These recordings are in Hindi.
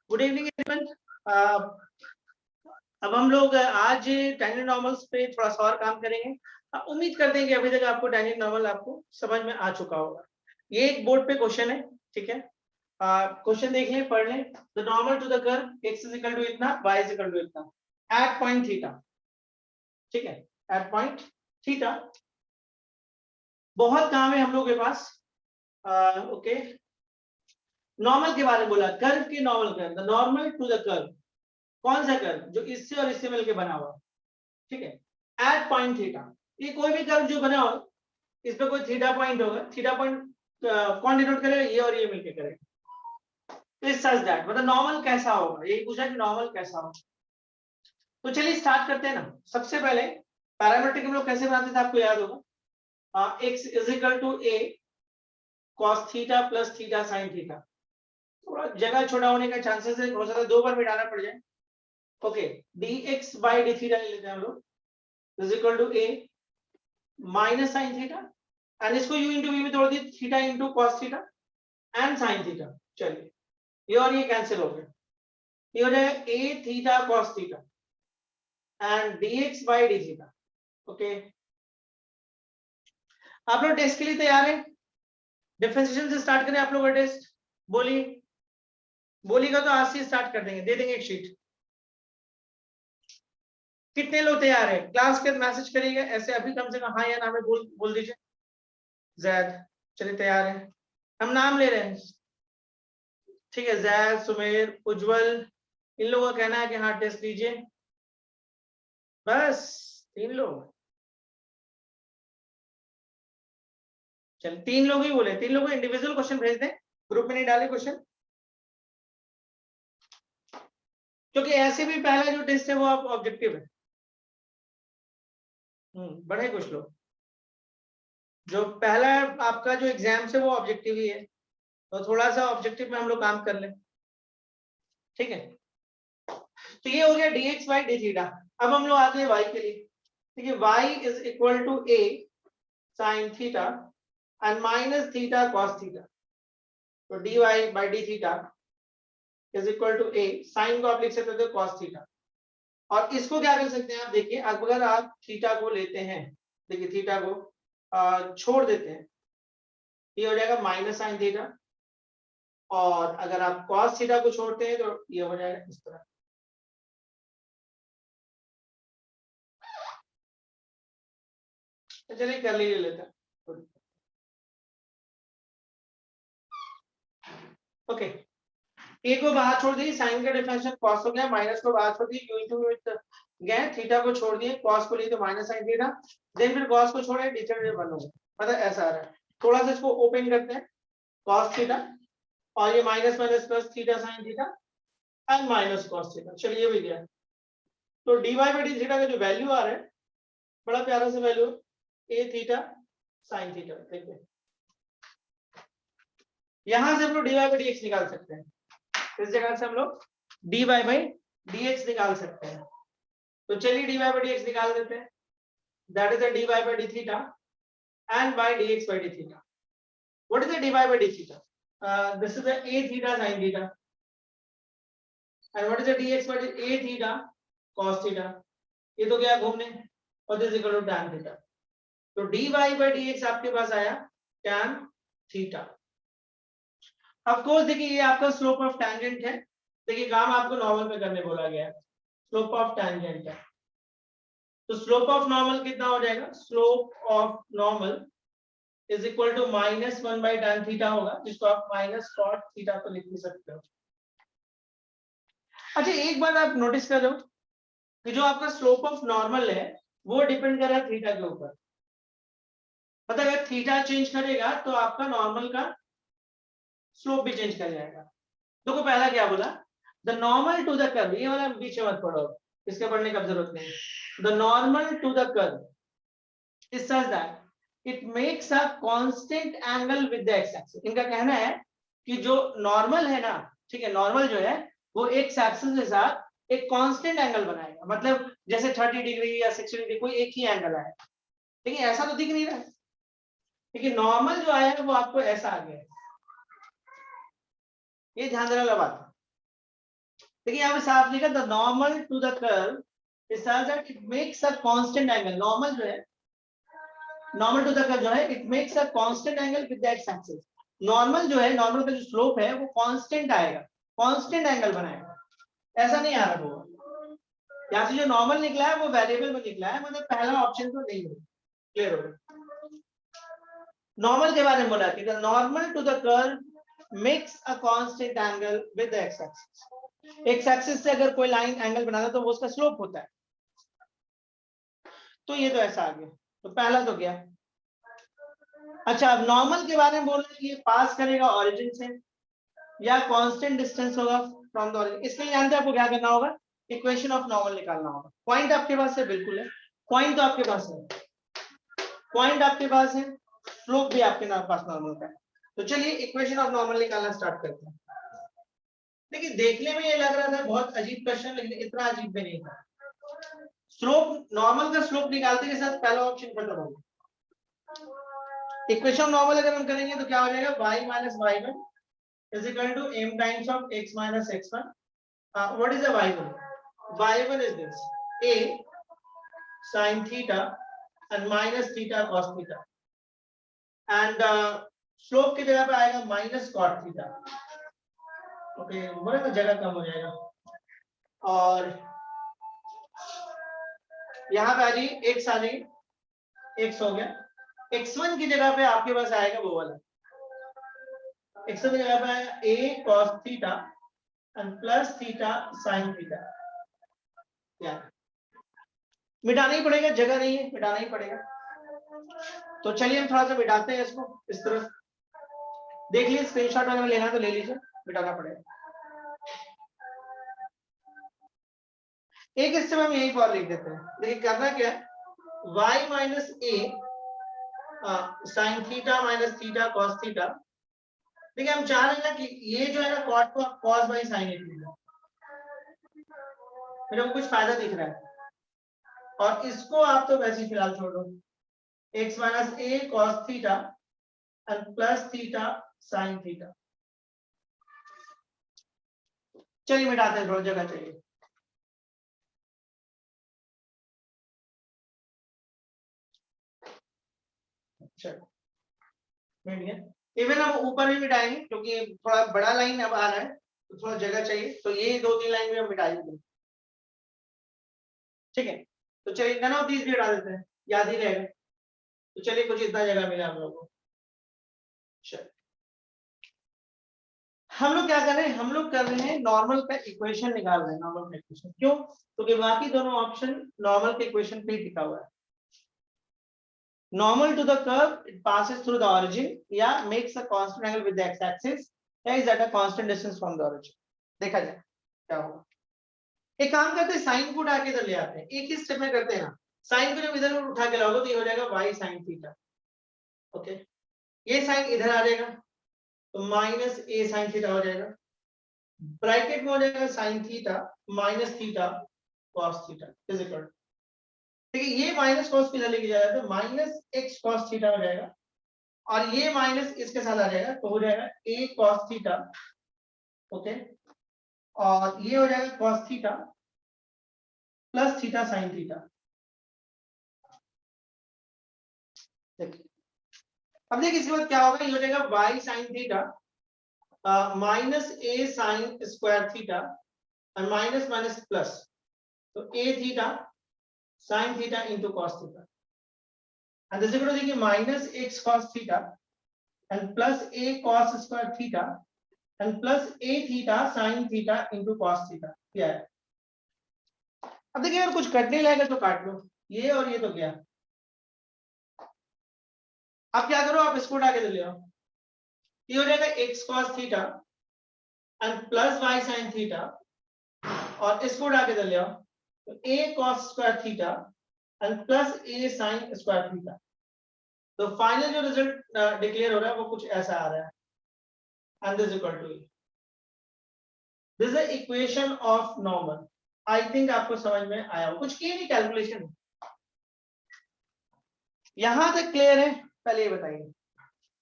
Good evening everyone. अब हम लोग आज टेंजेंट नॉर्मल्स पे थोड़ा सा और काम करेंगे। उम्मीद करते हैं कि अभी तक आपको टेंजेंट नॉर्मल आपको समझ में आ चुका होगा। ये एक बोर्ड पे क्वेश्चन है, ठीक है। क्वेश्चन देख लें, पढ़ लें। The normal to the curve x is equal to इतना, y इज इक्वल टू इतना एट पॉइंट थीटा, ठीक है, एट पॉइंट थीटा। बहुत काम है हम लोग के पास। ओके, नॉर्मल के बारे में बोला, कर्व के normal curve, the normal to the curve. कौन सा कर्व? जो इससे और इससे मिलकर बना हुआ, ठीक है, एट पॉइंट थीटा। ये कोई भी कर्व जो बना हो, इस पे कोई थीटा पॉइंट होगा। थीटा पॉइंट कौन डिनोट करेगा? ये और ये मिलके करेगा। इस सच दैट, मतलब नॉर्मल कैसा होगा, यही पूछा कि नॉर्मल कैसा होगा। तो चलिए स्टार्ट करते हैं ना। सबसे पहले पैरामीट्रिक हम लोग कैसे बनाते थे आपको याद होगा। x is equal to a cos theta plus theta sin theta. थोड़ा जगह छोटा होने का चांसेस है, हो सकता है दो बार मिटाना पड़ जाए। Okay, dx by d theta ले लेते हैं हम लोग, is equal to a minus sine theta, and इसको u इंटू v में तोड़ दिए, theta into cos theta and sine theta. चलिए, ये और ये कैंसिल हो गया, ये हो जाएगा a theta cos theta and dx by d theta. Okay, आप लोग टेस्ट के लिए तैयार हैं? डिफरेंशिएशन से स्टार्ट करें आप लोग का टेस्ट। बोलिए, बोलिएगा तो आज से स्टार्ट कर देंगे, दे देंगे एक शीट। कितने लोग तैयार हैं? क्लास के मैसेज करिएगा ऐसे, अभी कम से कम हाँ या ना में बोल दीजिए। जैद, चलिए तैयार है, हम नाम ले रहे हैं, ठीक है। जैद, सुमेर, उज्जवल, इन लोगों का कहना है कि हाँ टेस्ट लीजिए। बस 3 लोग, चल 3 लोग ही बोले, 3 लोगों को इंडिविजुअल क्वेश्चन भेज दें, ग्रुप में नहीं डाले क्वेश्चन, क्योंकि ऐसे भी पहला जो टेस्ट है वो आप ऑब्जेक्टिव है। बड़े कुछ लोग, जो पहला आपका जो एग्जाम से वो ऑब्जेक्टिव ही है, तो थोड़ा सा ऑब्जेक्टिव में हम लोग काम कर लें, ठीक है। तो ये हो गया dx बाई डी थीटा। अब हम लोग आते हैं y के लिए, ठीक है। y is equal to a sin theta and minus theta cos theta. तो dy by d theta is equal to a, sine को आप लिख सकते हो cos थीटा, और इसको क्या कर सकते हैं आप, देखिए अगर आप थीटा को लेते हैं, देखिए थीटा को छोड़ देते हैं, ये हो जाएगा माइनस साइन थीटा, और अगर आप cos थीटा को छोड़ते हैं तो ये हो जाएगा इस तरह। तो चलिए कर लीजिए लेते हैं। ओके, ए को बाहर छोड़ दिए, साइन का डिफरेंशियल cos हो गया, माइनस को बाहर छोड़ दिए, u इनटू गए, थीटा को छोड़ दिए, cos को लिए तो माइनस साइन थीटा, देन फिर cos को छोड़े, डिफरेंशियल बन हो गया, मतलब ऐसा आ रहा है। थोड़ा सा इसको ओपन करते हैं, cos थीटा और ये minus minus plus theta sine theta and minus cos theta. चलिए ये भी गया। तो dy बाई डी थीटा का जो वैल्यू आ रहा है, बड़ा प्यारा सा value, a theta sine theta. देखिए यहां से हम लोग dy बाई dx निकाल सकते हैं, इस जगह से हम लोग dy बाई dx निकाल सकते हैं। तो चलिए dy बाई dx निकाल देते हैं, that is the dy by d theta and by dx by d theta. What is the dy by d theta? This is the a theta sin theta, and what is the dx by a theta cos theta. ये तो गया घूमने, और this equal to tan theta. तो dy बाई dx आपके पास आया tan थीटा। ऑफ कोर्स देखिए ये आपका स्लोप ऑफ टैंजेंट है, देखिए काम आपको नॉर्मल में करने बोला गया है, स्लोप ऑफ टैंजेंट है। तो स्लोप ऑफ नॉर्मल कितना हो जाएगा? Slope of normal is equal to minus 1 by tan theta होगा, जिसको आप माइनस cot थीटा तो लिख भी सकते हो। अच्छा एक बात आप नोटिस कर रहे हो कि जो आपका स्लोप ऑफ नॉर्मल है वो डिपेंड कर रहा है थीटा के ऊपर, मतलब अगर थीटा चेंज करेगा तो आपका नॉर्मल का स्लोप भी चेंज कर जाएगा। देखो पहला क्या बोला, the normal to the curve, ये वाला बीच में मत पढ़ो, इसके पढ़ने की जरूरत नहीं। The normal to the curve is such that it makes a constant angle with the x axis. इनका कहना है कि जो नॉर्मल है ना, ठीक है, नॉर्मल जो है वो एक्स एक्सिस के साथ एक कांस्टेंट एंगल बनाएगा, मतलब जैसे 30 डिग्री या 60 डिग्री कोई एक ही एंगल है, लेकिन ऐसा तो दिख नहीं रहा है, लेकिन नॉर्मल जो आया है वो आपको ऐसा आ गया है। ये ध्यान देने वाला बात है। देखिए यहाँ पे साफ लिखा the normal to the curve is such that it makes a constant angle. Normal जो है, नॉर्मल टू द कर्व जो है it makes a constant angle with the x axis. Normal जो है, नॉर्मल का जो स्लोप है वो कांस्टेंट आएगा, कांस्टेंट एंगल बनाएगा, ऐसा नहीं आ रहा होगा। यहाँ से जो नॉर्मल निकला है वो वेरिएबल में निकला है, मतलब पहला ऑप्शन तो नहीं है। क्लियर हो गया। नॉर्मल के बारे में बोला कि the normal to the curve makes a constant angle with the x axis. X axis से अगर कोई लाइन एंगल बनाता तो वो उसका स्लोप होता है। तो ये तो ऐसा आ गया, तो पहला तो गया। अच्छा, अब नॉर्मल के बारे में बोल रहे हैं कि ये पास करेगा ओरिजिन से या कांस्टेंट डिस्टेंस होगा फ्रॉम द ओरिजिन। इसके लिए जानते हैं आपको क्या करना होगा, इक्वेशन ऑफ नॉर्मल निकालना होगा। पॉइंट आपके पास है, बिल्कुल है, पॉइंट तो आपके पास है, पॉइंट आपके पास है, स्लोप भी आपके पास नॉर्मल का है। तो चलिए इक्वेशन ऑफ नॉर्मल निकालना स्टार्ट करते हैं। देखिए देखने में ये लग रहा था बहुत अजीब क्वेश्चन, लेकिन इतना अजीब भी नहीं था। स्लोप, नॉर्मल का स्लोप निकालते के साथ पहला ऑप्शन खत्म हो गया। इक्वेशन ऑफ नॉर्मल अगर हम करेंगे तो क्या हो जाएगा, y minus y1 is equal to m times of x minus x1. What is the y1? y1 is this, a sin theta and minus theta cos theta, and slope की जगह पे आएगा माइनस cot theta। ओके, बोले तो जगह कम हो जाएगा। और यहाँ पे आ जाइए x आ जाइए, x हो गया। x1 की जगह पे आपके पास आएगा वो वाला, x1 की जगह पे आएगा a cos theta and plus theta sin theta। मिटाना ही पड़ेगा, जगह नहीं है, मिटाना ही पड़ेगा। तो चलिए हम थोड़ा सा मिटाते हैं इसको इस तरफ। देख लीजिए, स्क्रीनशॉट अगर लेना तो ले लीजिए, मिटाना पड़ेगा। एक हिस्से में हम यही फॉर लिख देते हैं। देखिए करना क्या है, y minus A sine theta minus theta cos theta. देखिए हम चाह रहे हैं ना कि ये जो है ना कॉट को कॉस बाई साइन लिख लीजिए, मेरे को कुछ फायदा दिख रहा है। और इसको आप तो वैसे ही फिलहाल छोड़ दो, x minus A cos theta and plus theta sine theta. चलिए मिटाते हैं, थोड़ा जगह चाहिए। चलो मिट गया। इवन हम ऊपर भी मिटाएंगे क्योंकि थोड़ा बड़ा लाइन अब आ रहा है, तो थोड़ा जगह चाहिए, तो ये 2-3 लाइन भी हम मिटा देंगे। ठीक है, तो चलिए नन ऑफ दीज भी हटा देते हैं, याद ही रहेगा। तो चलिए कुछ इतना जगह मिला हम लोग को। चलिए हम लोग क्या कर रहे हैं, हम लोग कर रहे हैं नॉर्मल का इक्वेशन निकाल रहे हैं। नॉर्मल का इक्वेशन क्यों, क्योंकि बाकी दोनों ऑप्शन नॉर्मल के इक्वेशन पे ही टिका हुआ है। Normal to the curve, it passes through the origin, yeah, makes a constant angle with the x-axis, yeah, is at a constant distance from the origin। देखा जाए क्या होगा। एक काम करते हैं, साइन को उठा के इधर ले आते हैं, एक ही स्टेप में करते हैं ना। साइन को जब इधर उठा के लाओगे तो ये हो जाएगा y sin थीटा। ओके, ये साइन इधर आ जाएगा तो माइनस a sin थीटा हो जाएगा, ब्रैकेट में हो जाएगा sin theta minus theta cos theta is equal. देखिए ये माइनस कॉस किधर लेके जाएगा तो माइनस एक्स कॉस थीटा हो जाएगा, और ये माइनस इसके साथ आ जाएगा तो हो जाएगा a cos थीटा। ओके, और ये हो जाएगा cos theta plus theta sin theta. देखिए अब देखिए इसके बाद क्या होगा, ये हो जाएगा y sin theta minus a sin square theta और माइनस माइनस प्लस, तो a theta sin theta into cos theta, and this is equal to देखिए minus x cos theta and plus a cos square theta and plus a theta sin theta into cos theta. क्या है, अब देखिए अगर कुछ कटने लगेगा तो काट लो, ये और ये तो क्या। अब क्या करो, आप इसको उठा के ले आओ, ये हो जाएगा x cos theta and plus y sin theta, और इसको उठा के ले आओ तो a cos square theta and plus a sin square theta. तो फाइनल जो रिजल्ट डिक्लेयर हो रहा है वो कुछ ऐसा आ रहा है, and this is equal to this is the equation of normal। I think आपको समझ में आया हो, कुछ की नहीं कैलकुलेशन, यहां तक क्लियर है, पहले ये बताइए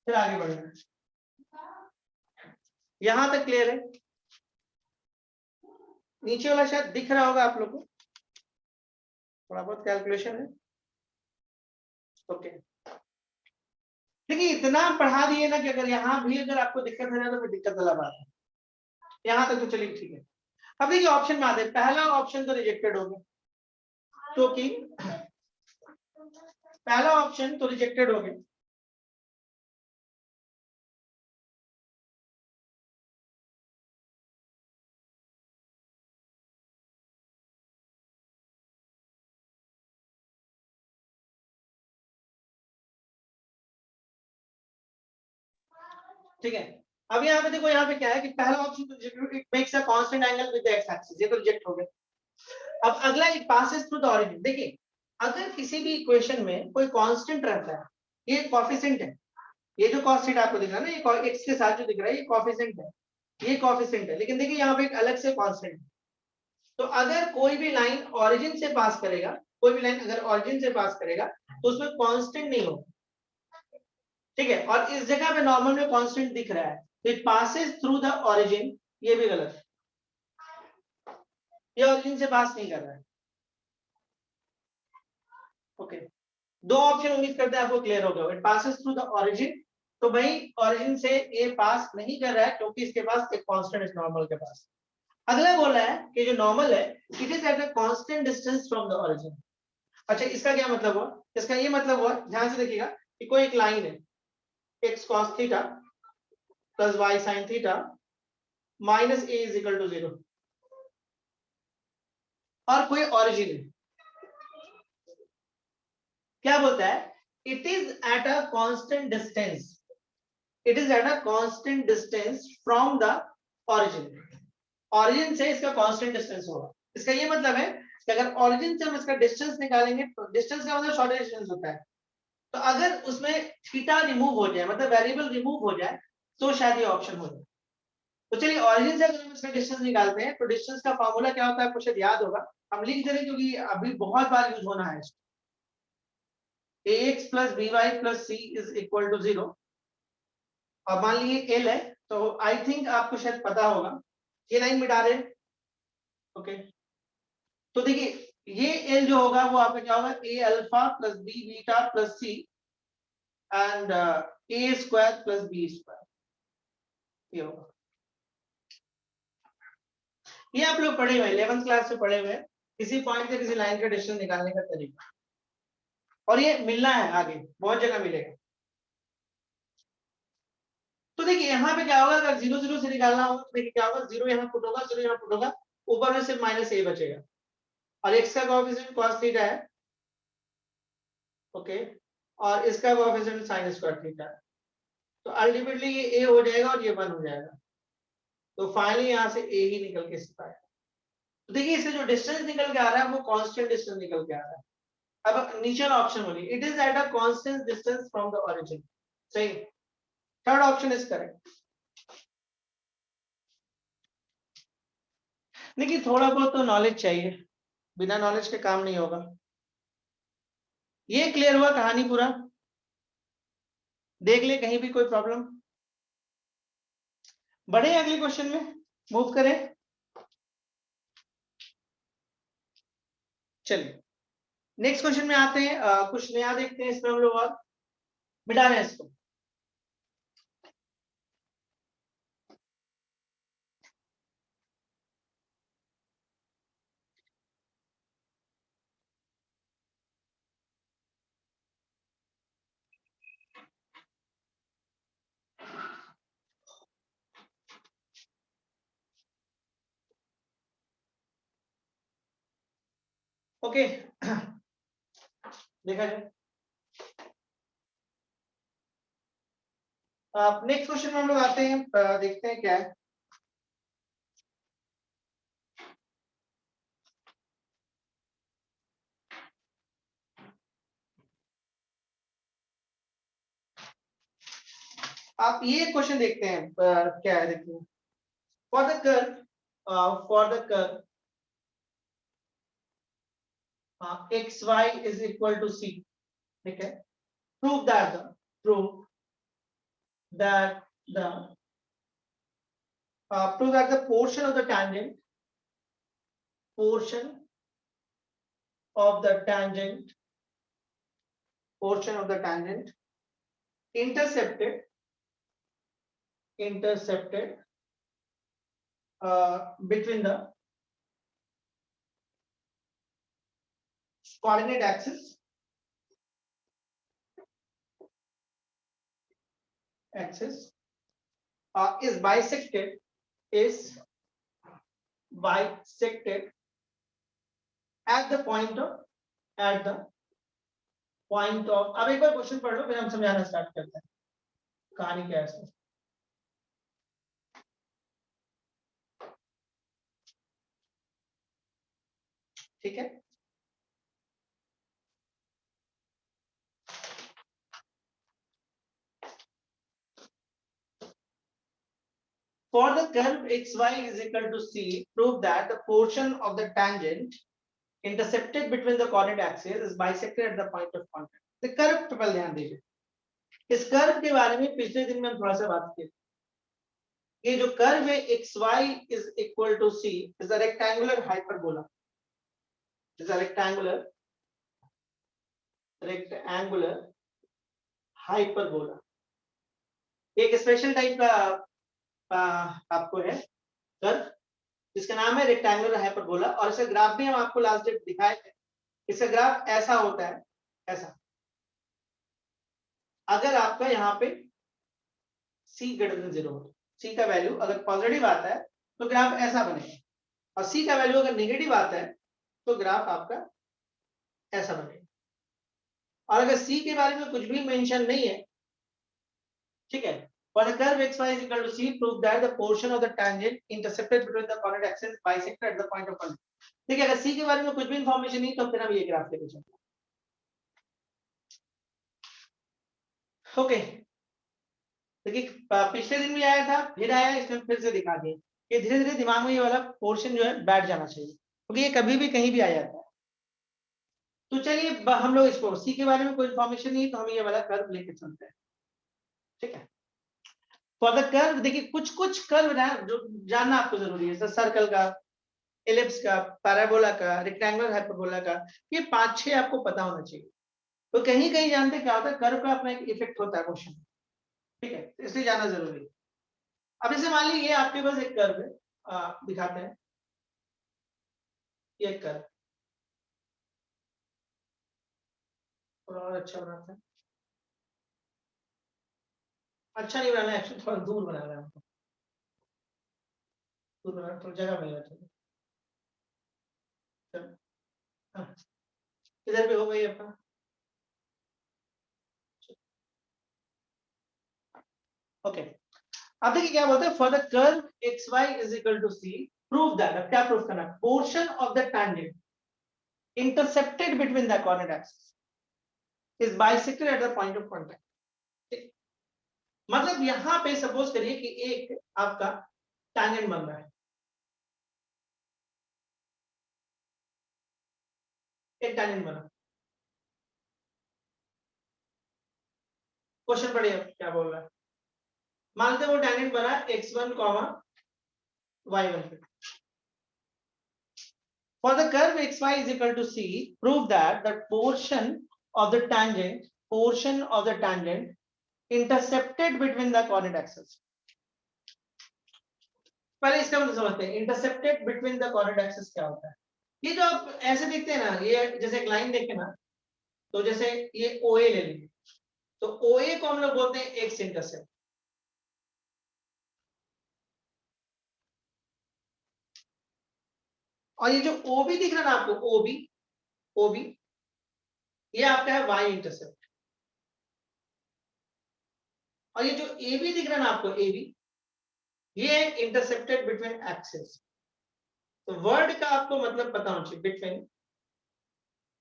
फिर आगे बढ़ेंगे। यहां तक क्लियर है, नीचे वाला शायद दिख रहा होगा आप लोग को, थोड़ा बहुत कैलकुलेशन है। ओके देखिए इतना पढ़ा दिए ना कि अगर यहाँ भी अगर आपको दिक्कत है ना तो फिर दिक्कत वाला बात है। यहाँ तक तो चलिए ठीक है। अब देखिए ऑप्शन में आते हैं, पहला ऑप्शन तो रिजेक्टेड हो गया, क्योंकि पहला ऑप्शन तो रिजेक्टेड हो गया। ठीक है, अब यहाँ पे देखो, यहाँ पे क्या है कि पहला ऑप्शन तो it makes a constant angle with the x axis, ये तो रिजेक्ट हो गया। अब अगला it passes through the origin. देखिए अगर किसी भी इक्वेशन में कोई कांस्टेंट रहता है, ये कोएफिशिएंट है, ये जो cos थीटा आपको दिख रहा है ना, ये x के साथ जो दिख रहा है ये कोएफिशिएंट है, ये कोएफिशिएंट है। लेकिन देखिए यहाँ पे एक अलग से कांस्टेंट है। तो अगर कोई भी लाइन ओरिजिन से पास करेगा, कोई भी लाइन अगर ओरिजिन से पास करेगा तो उसमें कांस्टेंट नहीं होगा, ठीक है। और इस जगह पे नॉर्मल में कांस्टेंट दिख रहा है, तो it passes through the origin, ये भी गलत है, ये ओरिजिन से पास नहीं कर रहा है। ओके, दो ऑप्शन उम्मीद करते हैं आपको क्लियर हो गया। It passes through the origin, तो भाई ओरिजिन से ये पास नहीं कर रहा है क्योंकि इसके पास एक कांस्टेंट है नॉर्मल के पास। अगला बोला है कि जो नॉर्मल है it is at a constant distance from the origin. अच्छा इसका क्या मतलब हुआ? इसका ये मतलब हुआ, ध्यान से देखिएगा कि कोई एक लाइन है x cos theta plus y sin theta minus a is equal to 0, और कोई ओरिजिन है, क्या बोलता है? It is at a constant distance, it is at a constant distance from the origin. Origin से इसका कांस्टेंट डिस्टेंस होगा। इसका ये मतलब है कि अगर ओरिजिन से हम इसका डिस्टेंस निकालेंगे, तो डिस्टेंस का मतलब शॉर्टेस्ट डिस्टेंस होता है, तो अगर उसमें थीटा रिमूव हो जाए, मतलब वेरिएबल रिमूव हो जाए, तो शायद ये ऑप्शन हो जाए। तो चलिए ओरिजिन से अगर हम इसका डिस्टेंस निकालते हैं तो डिस्टेंस का फार्मूला क्या होता है आपको शायद याद होगा, हम लिख दे रहे हैं क्योंकि अभी बहुत बार यूज होना है। ax plus by plus c is equal to 0, और मान लीजिए l है, तो आई थिंक आपको शायद पता होगा, ये लाइन मिटा रहे हैं। ओके तो देखिए ये l जो होगा वो आपका क्या होगा, a alpha plus b beta plus c and a square plus b square, ये होगा। ये आप लोग पढ़े हुए 11th क्लास से पढ़े हुए हैं, किसी पॉइंट से किसी लाइन का डिस्टेंस निकालने का तरीका, और ये मिलना है आगे बहुत जगह मिलेगा। तो देखिए यहाँ पे क्या होगा, अगर 0 0 से निकालना होगा तो देखिए क्या होगा, 0 यहाँ पुट होगा, 0 यहाँ पुट होगा, ऊपर में सिर्फ माइनस a बचेगा, और x का कोएफिशिएंट cos थीटा है, ओके, और इसका कोएफिशिएंट sin स्क्वायर थीटा है, तो अल्टीमेटली ये a हो जाएगा और ये 1 हो जाएगा, तो फाइनली यहाँ से a ही निकल के सिर्फ आएगा। तो देखिए इससे जो डिस्टेंस निकल के आ रहा है वो कांस्टेंट डिस्टेंस निकल के आ रहा है। अब नीचे वाला ऑप्शन बोलिए, it is at a constant distance from the origin, सही, थर्ड ऑप्शन इज करेक्ट। देखिए थोड़ा बहुत तो नॉलेज चाहिए, बिना नॉलेज के काम नहीं होगा। ये क्लियर हुआ कहानी पूरा, देख ले कहीं भी कोई प्रॉब्लम, बढ़े अगले क्वेश्चन में, मूव करें। चलिए नेक्स्ट क्वेश्चन में आते हैं, कुछ नया देखते हैं इसमें हम लोग, और मिटा रहे हैं इसको। ओके देखा जाए, नेक्स्ट क्वेश्चन में हम लोग आते हैं, देखते हैं क्या है। आप ये क्वेश्चन देखते हैं, क्या है देखिए, for the curve X Y is equal to C, ठीक है, prove that the prove that the portion of the tangent portion of the tangent intercepted between the coordinate axis is bisected at the point of अब एक बार क्वेश्चन पढ़ लो फिर हम समझाना स्टार्ट करते हैं कहानी क्या है इसमें। ठीक है, for the curve xy is equal to c, prove that the portion of the tangent intercepted between the coordinate axes is bisected at the point of contact। तो कर्व पर ध्यान दीजिए, इस कर्व के बारे में पिछले दिन में हम थोड़ा सा बात की। ये जो कर्व है xy is equal to c is a rectangular hyperbola, is a rectangular hyperbola। एक स्पेशल टाइप का आपको है कर्व जिसका नाम है रेक्टेंगुलर हाइपरबोला, और इसका ग्राफ भी हम आपको लास्ट डेट दिखाए थे। इसका ग्राफ ऐसा होता है, ऐसा। अगर आपका यहाँ पे c ग्रेटर देन 0 हो, c का वैल्यू अगर पॉजिटिव आता है तो ग्राफ ऐसा बनेगा, और c का वैल्यू अगर नेगेटिव आता है तो ग्राफ आपका ऐसा बनेगा। और अगर c के बारे में कुछ भी मेंशन नहीं है, ठीक है, for the curve xy is equal to c, prove that the portion of the tangent intercepted between the coordinate axes bisected at the point of contact। ठीक है, अगर c के बारे में कुछ भी इंफॉर्मेशन नहीं तो फिर हम ये ग्राफ लेके चलते हैं। ओके, देखिए पिछले दिन भी आया था, फिर आया, इसमें फिर से दिखा दिए कि धीरे धीरे दिमाग में ये वाला पोर्शन जो है बैठ जाना चाहिए, क्योंकि ये कभी भी कहीं भी आ जाता है। तो चलिए हम लोग इसको सी के बारे में कोई इंफॉर्मेशन नहीं तो हम ये वाला कर्व लेके चलते हैं। ठीक है, फॉर द कर्व देखिए कुछ कर्व ना जो जानना आपको जरूरी है, सर्कल का, एलिप्स का, पैराबोला का, रेक्टेंगुलर हाइपरबोला का, ये 5-6 आपको पता होना चाहिए। तो कहीं कहीं जानते क्या होता है, कर्व का अपना एक इफेक्ट होता है क्वेश्चन। ठीक है, इसलिए जानना जरूरी है। अब जैसे मान लीजिए ये आपके पास एक कर्व है, दिखाते हैं ये कर्व, और अच्छा बनाते हैं। अच्छा नहीं बनाना, एक्चुअली थोड़ा दूर बनाना है हमको, दूर बनाना थोड़ी जगह मिल जाती है। इधर भी हो गई अपना। ओके, अब देखिए क्या बोलते हैं, for the curve xy is equal to c, prove that, अब क्या प्रूव करना है, portion of the tangent intercepted between the coordinate axis is bisected at the point of contact. मतलब यहां पे सपोज करिए कि एक आपका टैंजेंट बन रहा है, एक टैंजेंट बना। क्वेश्चन पढ़िए क्या बोल रहा है, मानते वो टैंजेंट बना x1, y1 पे। For the curve xy is equal to c, prove that the portion of the tangent intercepted between the coordinate axes। पहले इसका मतलब समझते हैं, intercepted between the coordinate axis क्या होता है। ये जो आप ऐसे देखते हैं ना, ये जैसे एक लाइन देखे ना, तो जैसे ये OA ले लीजिए, तो OA को हम लोग बोलते हैं एक्स इंटरसेप्ट, और ये जो OB दिख रहा है ना आपको, OB ये आपका है वाई इंटरसेप्ट, और ये जो AB दिख रहा है ना आपको, AB ये है इंटरसेप्टेड बिटवीन एक्सिस। तो वर्ड का आपको मतलब पता होना चाहिए, बिटवीन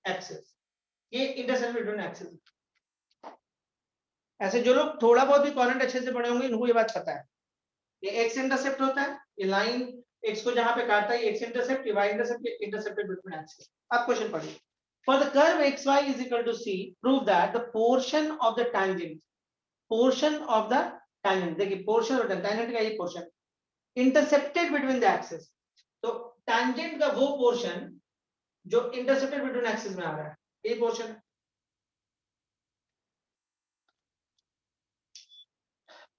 एक्सिस, ये इंटरसेप्ट बिटवीन एक्सिस। ऐसे जो लोग थोड़ा बहुत भी कॉर्डिनेट अच्छे से पढ़े होंगे उनको ये बात पता है, ये एक्स इंटरसेप्ट होता है, ये लाइन एक्स को जहां पे काटता है एक्स इंटरसेप्ट, ये वाई इंटरसेप्ट, ये इंटरसेप्टेड बिटवीन एक्सिस। अब क्वेश्चन पढ़िए, for the curve xy is equal to c, prove that the portion of the tangent, देखिए पोर्शन और टैंजेंट का ये portion intercepted between the axis. तो टैंजेंट का वो पोर्शन जो इंटरसेप्टेड बिटवीन एक्सिस में आ रहा है, ये पोर्शन है।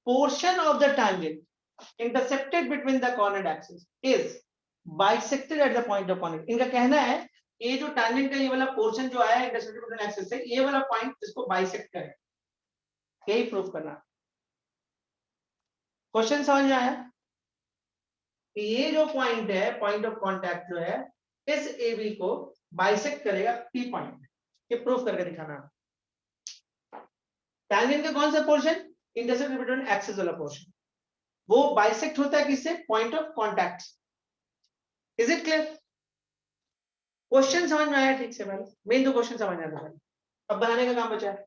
Portion of the tangent intercepted between the coordinate axis is bisected at the point of connect. इनका कहना है ये जो tangent का ये वाला पोर्शन जो आया है इंटरसेप्टेड बिटवीन एक्सिस से, ये वाला पॉइंट इसको बाइसेक्ट करे, यही प्रूव करना। क्वेश्चन समझ में आया? ये जो पॉइंट है, पॉइंट ऑफ कांटेक्ट जो है, इस AB को बाइसेक्ट करेगा P पॉइंट, ये प्रूव करके दिखाना। टैंजेंट का कौन सा पोर्शन? इंटरसेप्टेड बिटवीन एक्सिस वाला पोर्शन, वो बाइसेक्ट होता है किससे? Point of contact. Is it clear? Question समझ में आया ठीक से? पहले मेन तो क्वेश्चन समझ आया था, अब बनाने का काम बचा है।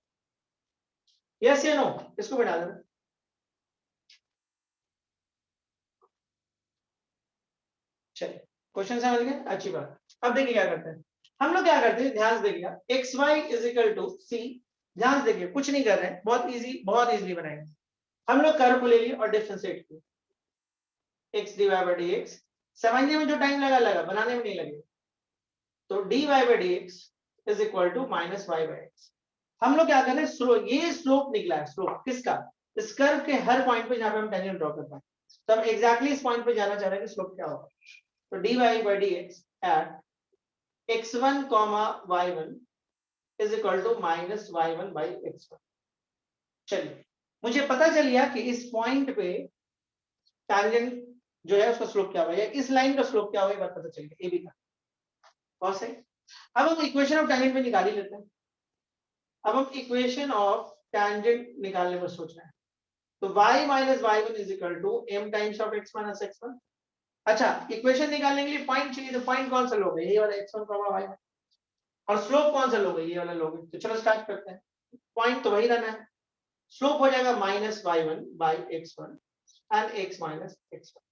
यस या नो? इसको बैठा देना। चलिए क्वेश्चन समझ गए, अच्छी बात। अब देखिए क्या करते हैं हम लोग, क्या करते हैं ध्यान से देखिएगा। X Y is equal to C, ध्यान से देखिए, कुछ नहीं कर रहे हैं, बहुत इजी, बहुत इजीली बनाएंगे। हम लोग कर्व को ले लिए और डिफरेंशिएट किए, x d y by d x. समझने में जो टाइम लगा बनाने में नहीं लगेगा। तो d y by d x is equal to minus y by x. हम लोग क्या कर रहे हैं, स्लोप, ये स्लोप निकला है। स्लोप किसका? इस कर्व के हर पॉइंट पे जहां पे हम टेंजेंट ड्रॉ कर पाए। तो हम एग्जैक्टली इस पॉइंट पे जाना चाह रहे हैं कि स्लोप क्या होगा। तो d y by d x at x1 y1 is equal to minus y1 by x1। चलिए मुझे पता चल गया कि इस पॉइंट पे टैंजेंट जो है उसका स्लोप क्या होगा, या इस लाइन का स्लोप क्या होगा, ये बात पता चल गया AB का। बहुत सही। अब हम इक्वेशन ऑफ टैंजेंट पे निकाल ही लेते हैं। अब हम इक्वेशन ऑफ टैंजेंट निकालने पर सोच रहे हैं। तो y minus y1 is equal to m times of x minus x1। अच्छा, इक्वेशन निकालने के लिए पॉइंट चाहिए, तो पॉइंट कौन सा लोगे? ये वाला x1 y1। और स्लोप कौन सा लोगे? ये वाला लोगे। तो चलो स्टार्ट करते हैं। पॉइंट तो वही रहना है। स्लोप हो जाएगा minus y1 by x1 and x minus x1।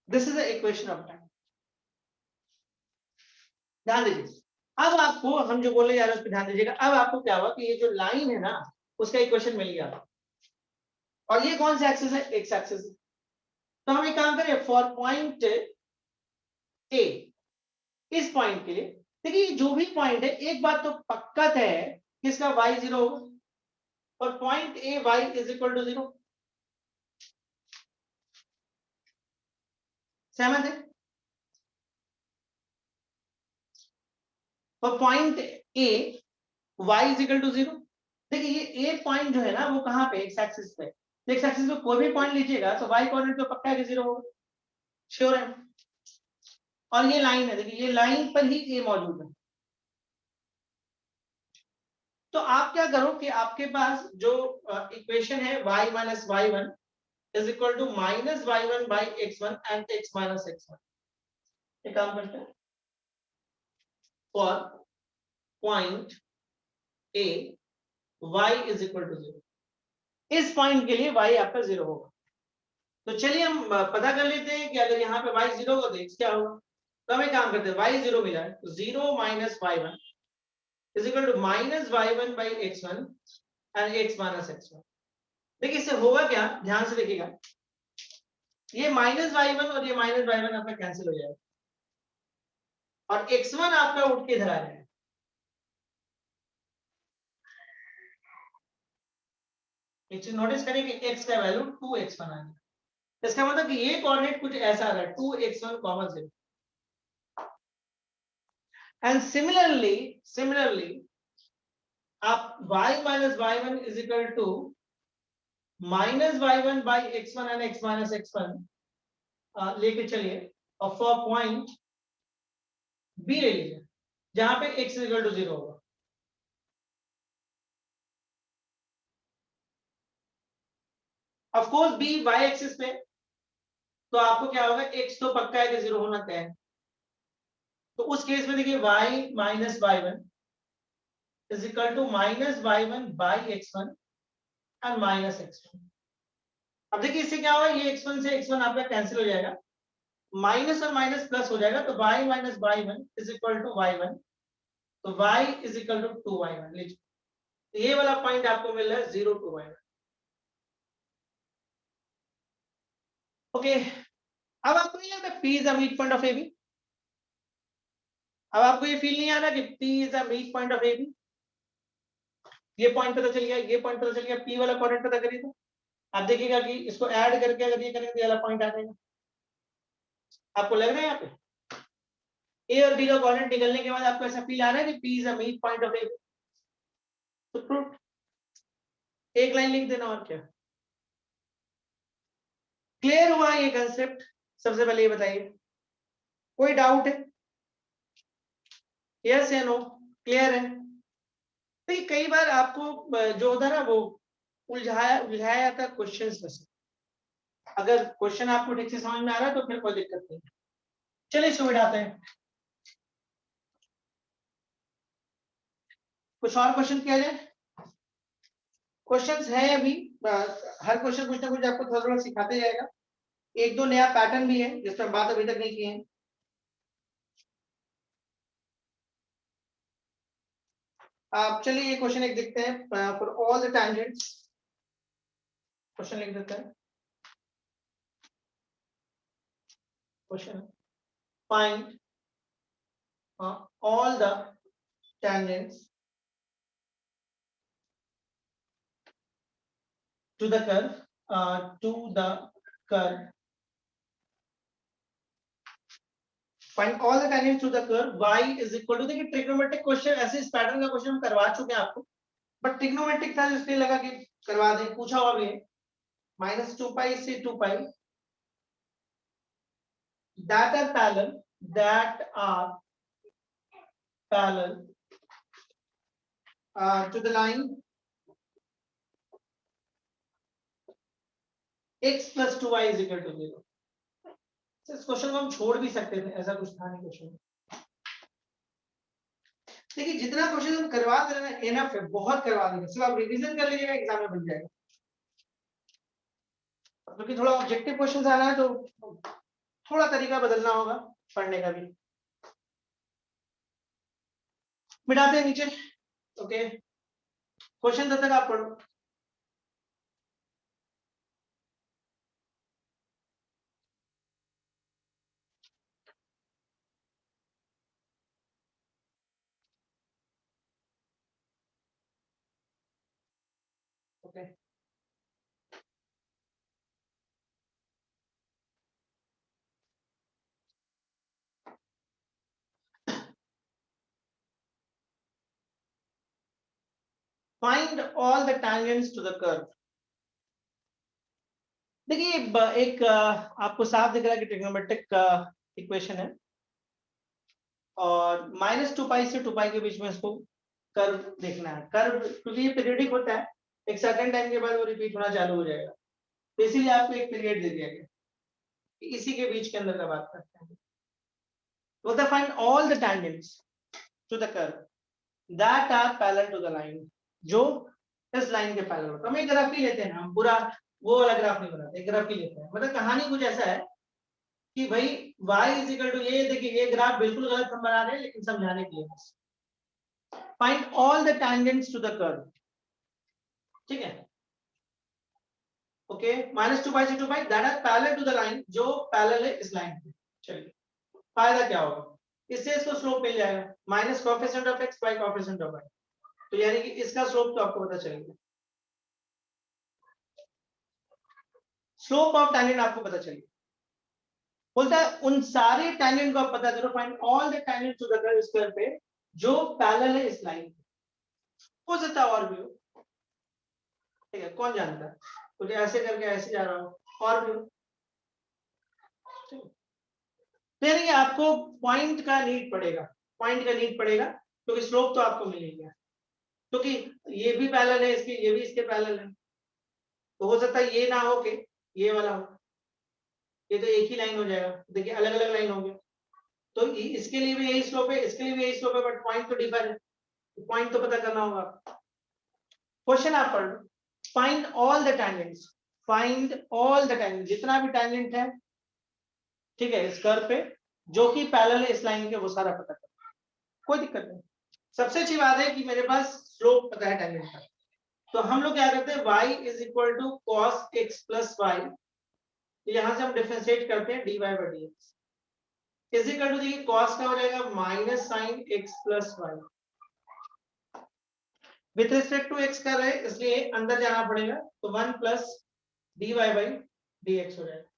This is the equation of time. ध्यान दीजिए। अब आपको हम जो बोलने जा रहे हैं उस पर ध्यान दीजिएगा। अब आपको क्या हुआ कि ये जो लाइन है ना, उसका इक्वेशन मिल गया। और ये कौन सा एक्सिस है? X axis. तो हम एक काम करें, फॉर पॉइंट ए, इस पॉइंट के लिए देखिए, जो भी पॉइंट है, एक बात तो पक्का है किसका? y0 होगा। और point A y is equal to 0। सहमत है? और point A y is equal to 0। देखिए ये ए पॉइंट जो है ना, वो कहां पे? एक्स एक्सिस पे। एक्स एक्सिस पे कोई भी पॉइंट लीजिएगा तो y कोऑर्डिनेट तो पक्का है कि 0 होगा। श्योर है? और ये लाइन है, देखिए ये लाइन पर ही ए मौजूद है। तो आप क्या करो कि आपके पास जो इक्वेशन है y minus y1 is equal to minus y1 by x1 and x minus x1। ये काम करते हैं। For point A y is equal to 0, इस पॉइंट के लिए y आपका 0 होगा। तो चलिए हम पता कर लेते हैं कि अगर यहाँ पे y 0 होगा तो x क्या होगा। तो हम एक काम करते हैं, y 0 मिला है तो 0 minus y1 is equal to minus y1 by x1 and x minus x1। देखिए इससे होगा क्या, ध्यान से देखिएगा। ये माइनस y1 और ये माइनस y1 आपका कैंसिल हो जाएगा, और x1 आपका उठ के इधर आ जाएगा। एक चीज नोटिस करें कि x का वैल्यू 2x1 आ गया। इसका मतलब कि ये कोऑर्डिनेट कुछ ऐसा आ रहा है, 2x1, 0। एंड सिमिलरली आप y minus y1 is equal to minus y1 by x1 and x minus x1 लेके चलिए, और फॉर पॉइंट बी ले लीजिए जहां पे x इज इक्वल टू 0 होगा। Of course be y axis पे, तो आपको क्या होगा, x तो पक्का है कि 0 होना तय है। तो उस केस में देखिए y minus y1 is equal to minus y1 by x1 and minus x1। अब देखिए इससे क्या होगा, ये x1 से x1 आपका कैंसिल हो जाएगा, माइनस और माइनस प्लस हो जाएगा, तो y minus y1 is equal to y1। तो y is equal to 2y1 लीजिए। तो ये वाला पॉइंट आपको मिल रहा है 0 2y1। ओके, अब आपको नहीं लगता P is the mid point of AB? अब आपको ये फील नहीं आ रहा कि P is the mid point of AB? ये पॉइंट पता चल गया, ये पॉइंट पता चल गया, P वाला कोऑर्डिनेट पता करिए तो आप देखिएगा कि इसको ऐड करके अगर ये करेंगे तो ये वाला पॉइंट आ जाएगा। आपको लग रहा है यहाँ पे ए और बी का कोऑर्डिनेट निकलने के बाद आपको ऐसा फील आ रहा है कि P is the mid point of AB? तो प्रूफ, एक लाइन लिख देना और क्या। क्लियर हुआ ये कंसेप्ट? सबसे पहले ये बताइए, कोई डाउट है? यस या नो? क्लियर है? तो कई बार आपको जो होता है ना वो उलझाया जाता है क्वेश्चन में से। अगर क्वेश्चन आपको ठीक से समझ में आ रहा है तो फिर कोई दिक्कत नहीं। चलिए इसको मिटाते हैं, कुछ और क्वेश्चन किया जाए। क्वेश्चंस है अभी, हर क्वेश्चन कुछ ना कुछ आपको थोड़ा थोड़ा सिखाते जाएगा। एक दो नया पैटर्न भी है जिस पर बात अभी तक नहीं की है। आप चलिए ये क्वेश्चन एक देखते हैं, for all the tangents. Question लिख देते हैं। Question, find all the tangents to the curve, find all the tangents to the curve y is equal to, देखिए ट्रिग्नोमेट्रिक क्वेश्चन ऐसे इस पैटर्न का क्वेश्चन हम करवा चुके हैं आपको, बट ट्रिग्नोमेट्रिक था इसलिए लगा कि करवा दें, पूछा हुआ भी है। -2π से 2π that are parallel to the line x plus 2y is equal to 0। इस क्वेश्चन को हम छोड़ भी सकते थे, ऐसा कुछ था नहीं क्वेश्चन। देखिए जितना क्वेश्चन हम करवा दे रहे हैं एनफ है, बहुत करवा देंगे, सिर्फ आप रिवीजन कर लीजिएगा, एग्जाम में बन जाएगा। क्योंकि थोड़ा ऑब्जेक्टिव क्वेश्चन आ रहा है तो थोड़ा तरीका बदलना होगा पढ़ने का भी। मिटाते हैं नीचे, ओके। क्वेश्चन तब तक आप पढ़ो। Okay, find all the tangents to the curve. देखिए एक आपको साफ दिख रहा है कि ट्रिग्नोमेट्रिक इक्वेशन है और -2π से 2π के बीच में इसको कर्व देखना है। कर्व क्योंकि ये पीरियडिक होता है, एक सर्टेन टाइम के बाद वो रिपीट होना चालू हो जाएगा, तो इसीलिए आपको एक पीरियड दे दिया गया, इसी के बीच के अंदर का बात करते हैं। तो the find all the tangents to the curve that are parallel to the line, जो इस लाइन के पैरेलल होता है। हम एक ग्राफ ही लेते हैं, हम पूरा वो वाला ग्राफ नहीं बनाते, एक ग्राफ ही लेते हैं। मतलब कहानी कुछ ऐसा है कि भाई y इज इक्वल टू, ये देखिए ये ग्राफ बिल्कुल गलत हम बना रहे हैं लेकिन समझाने के लिए बस। Find all the tangents to the curve, ठीक है, ओके। -2π से 2π that are parallel to the line, जो पैरेलल है इस लाइन पे। चलिए फायदा क्या होगा, इससे इसको स्लोप मिल जाएगा, minus coefficient of x by coefficient of y, तो यानी कि इसका स्लोप तो आपको पता चलेगा, स्लोप ऑफ टैंजेंट आपको पता चलेगा। बोलता है उन सारे टैंजेंट को आप पता करो, find all the tangents to the curve square पे जो पैरेलल है इस लाइन पे। हो सकता है और भी हो, ठीक है, कौन जानता है, कुछ ऐसे करके ऐसे जा रहा हो, और भी हो। तो यानी कि आपको पॉइंट का नीड पड़ेगा, पॉइंट का नीड पड़ेगा, क्योंकि स्लोप तो आपको मिल ही गया, क्योंकि ये भी पैरेलल है इसके, ये भी इसके पैरेलल है, तो हो सकता है ये ना हो के ये वाला हो, ये तो एक ही लाइन हो जाएगा। देखिए अलग अलग लाइन हो गया, तो इसके लिए भी यही स्लोप है, इसके लिए भी यही स्लोप है, बट पॉइंट तो डिफर है, पॉइंट तो पता करना होगा। क्वेश्चन आप पढ़ लो, find all the tangents, find all the tangent, जितना भी टैंजेंट है, ठीक है, इस कर्व पे जो कि पैरेलल है इस लाइन के, वो सारा पता करना, कोई दिक्कत नहीं। सबसे अच्छी बात है कि मेरे पास स्लोप पता है टैंजेंट का, तो हम लोग क्या करते हैं, y is equal to cos x plus y तो यहाँ से हम डिफरेंशिएट करते हैं dy by dx is equal to देखिए cos का हो जाएगा minus sine x plus y with respect to x कर रहे हैं इसलिए अंदर जाना पड़ेगा तो 1 प्लस dy by dx हो जाएगा।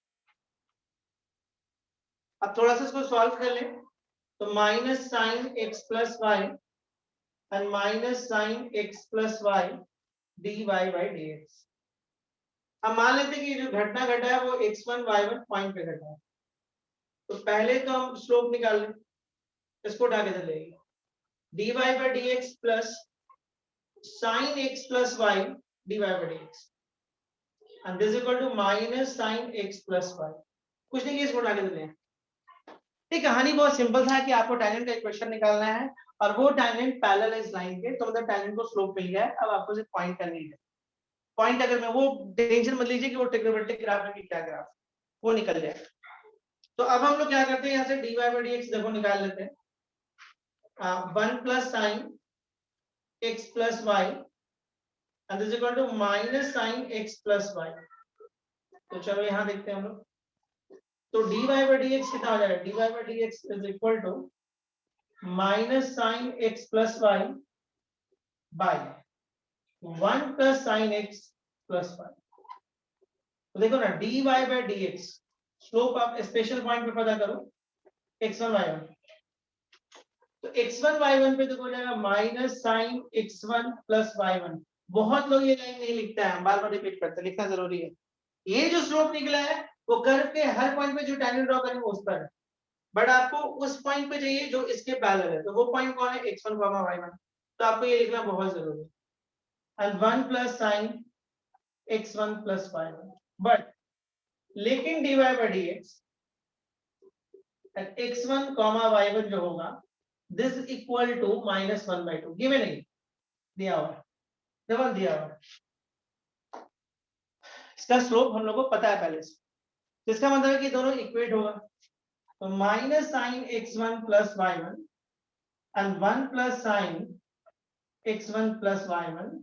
अब थोड़ा सा इसको सॉल्व कर लें तो minus sine x plus y and minus sine x plus y dy by dx। अब मान लेते हैं कि जो घटना घटा है वो x1 y1 पॉइंट पे घटा है तो पहले तो हम स्लोप निकाल लें इसको उठा के चले dy by dx plus sin x plus y dy by dx and this is equal to minus sin x plus y। कुछ नहीं किया इसको उठा के चले ये कहानी बहुत सिंपल था कि आपको टैंजेंट का इक्वेशन निकालना है और वो टैंजेंट पैरेलल है इस लाइन के तो मतलब टैंजेंट को स्लोप मिल गया है। अब आपको सिर्फ पॉइंट करनी है पॉइंट अगर मैं वो टेंशन मत लीजिए कि वो ट्रिग्नोमेट्रिक ग्राफ है कि क्या ग्राफ वो निकल जाएगा। तो अब हम लोग क्या करते हैं यहाँ से dy by dx देखो निकाल लेते हैं 1 plus sign x plus y and this is equal to minus sin x plus y। तो चलो यहाँ देखते हैं हम लोग तो dy by dx कितना हो जाएगा dy by dx is equal to minus sin x plus y by 1 plus sin x plus y। तो देखो ना dy by dx स्लोप आप स्पेशल पॉइंट पे पता करो x1 y1 तो x1 y1 पे देखो हो जाएगा minus sine x1 plus y1। बहुत लोग ये लाइन नहीं लिखता है बार बार रिपीट करते लिखना जरूरी है। ये जो स्लोप निकला है वो कर्व के हर पॉइंट पे जो टैंजेंट ड्रॉ करेंगे उस पर है बट आपको उस पॉइंट पे चाहिए जो इसके पैरेलल है तो वो पॉइंट कौन है x1 y1 तो आपको ये लिखना बहुत जरूरी है and 1 plus sine x1 plus y1 but लेकिन dy by dx and x1 y1 जो होगा this is equal to minus 1 by 2 given नहीं दिया हुआ डबल दिया हुआ इसका स्लोप हम लोग को पता है पहले से तो इसका मतलब है कि दोनों इक्वेट होगा तो minus sine x1 plus y1 and 1 plus sine x1 plus y1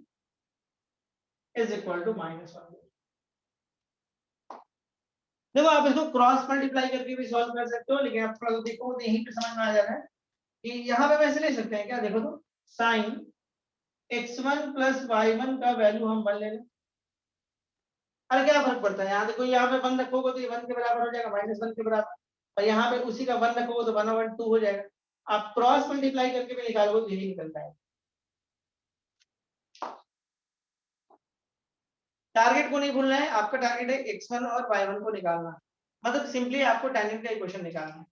is equal to minus 1। देखो आप इसको क्रॉस मल्टीप्लाई करके भी सॉल्व कर सकते हो लेकिन आप थोड़ा देखो तो यहीं पे समझ में आ जा रहा है कि यहाँ पे वैसे ले सकते हैं क्या देखो तो साइन x1 प्लस y1 का वैल्यू हम 1 ले लें अरे क्या फर्क पड़ता है यहाँ देखो यहाँ पे 1 रखोगे तो ये 1 के बराबर हो जाएगा माइनस 1 के बराबर और यहाँ पे उसी का 1 रखोगे तो 1/2 हो जाएगा। आप क्रॉस मल्टीप्लाई करके भी निकालोगे तो यही निकलता है। टारगेट को नहीं भूलना है आपका टारगेट है x1 और y1 को निकालना मतलब सिंपली आपको टैंजेंट का इक्वेशन निकालना है।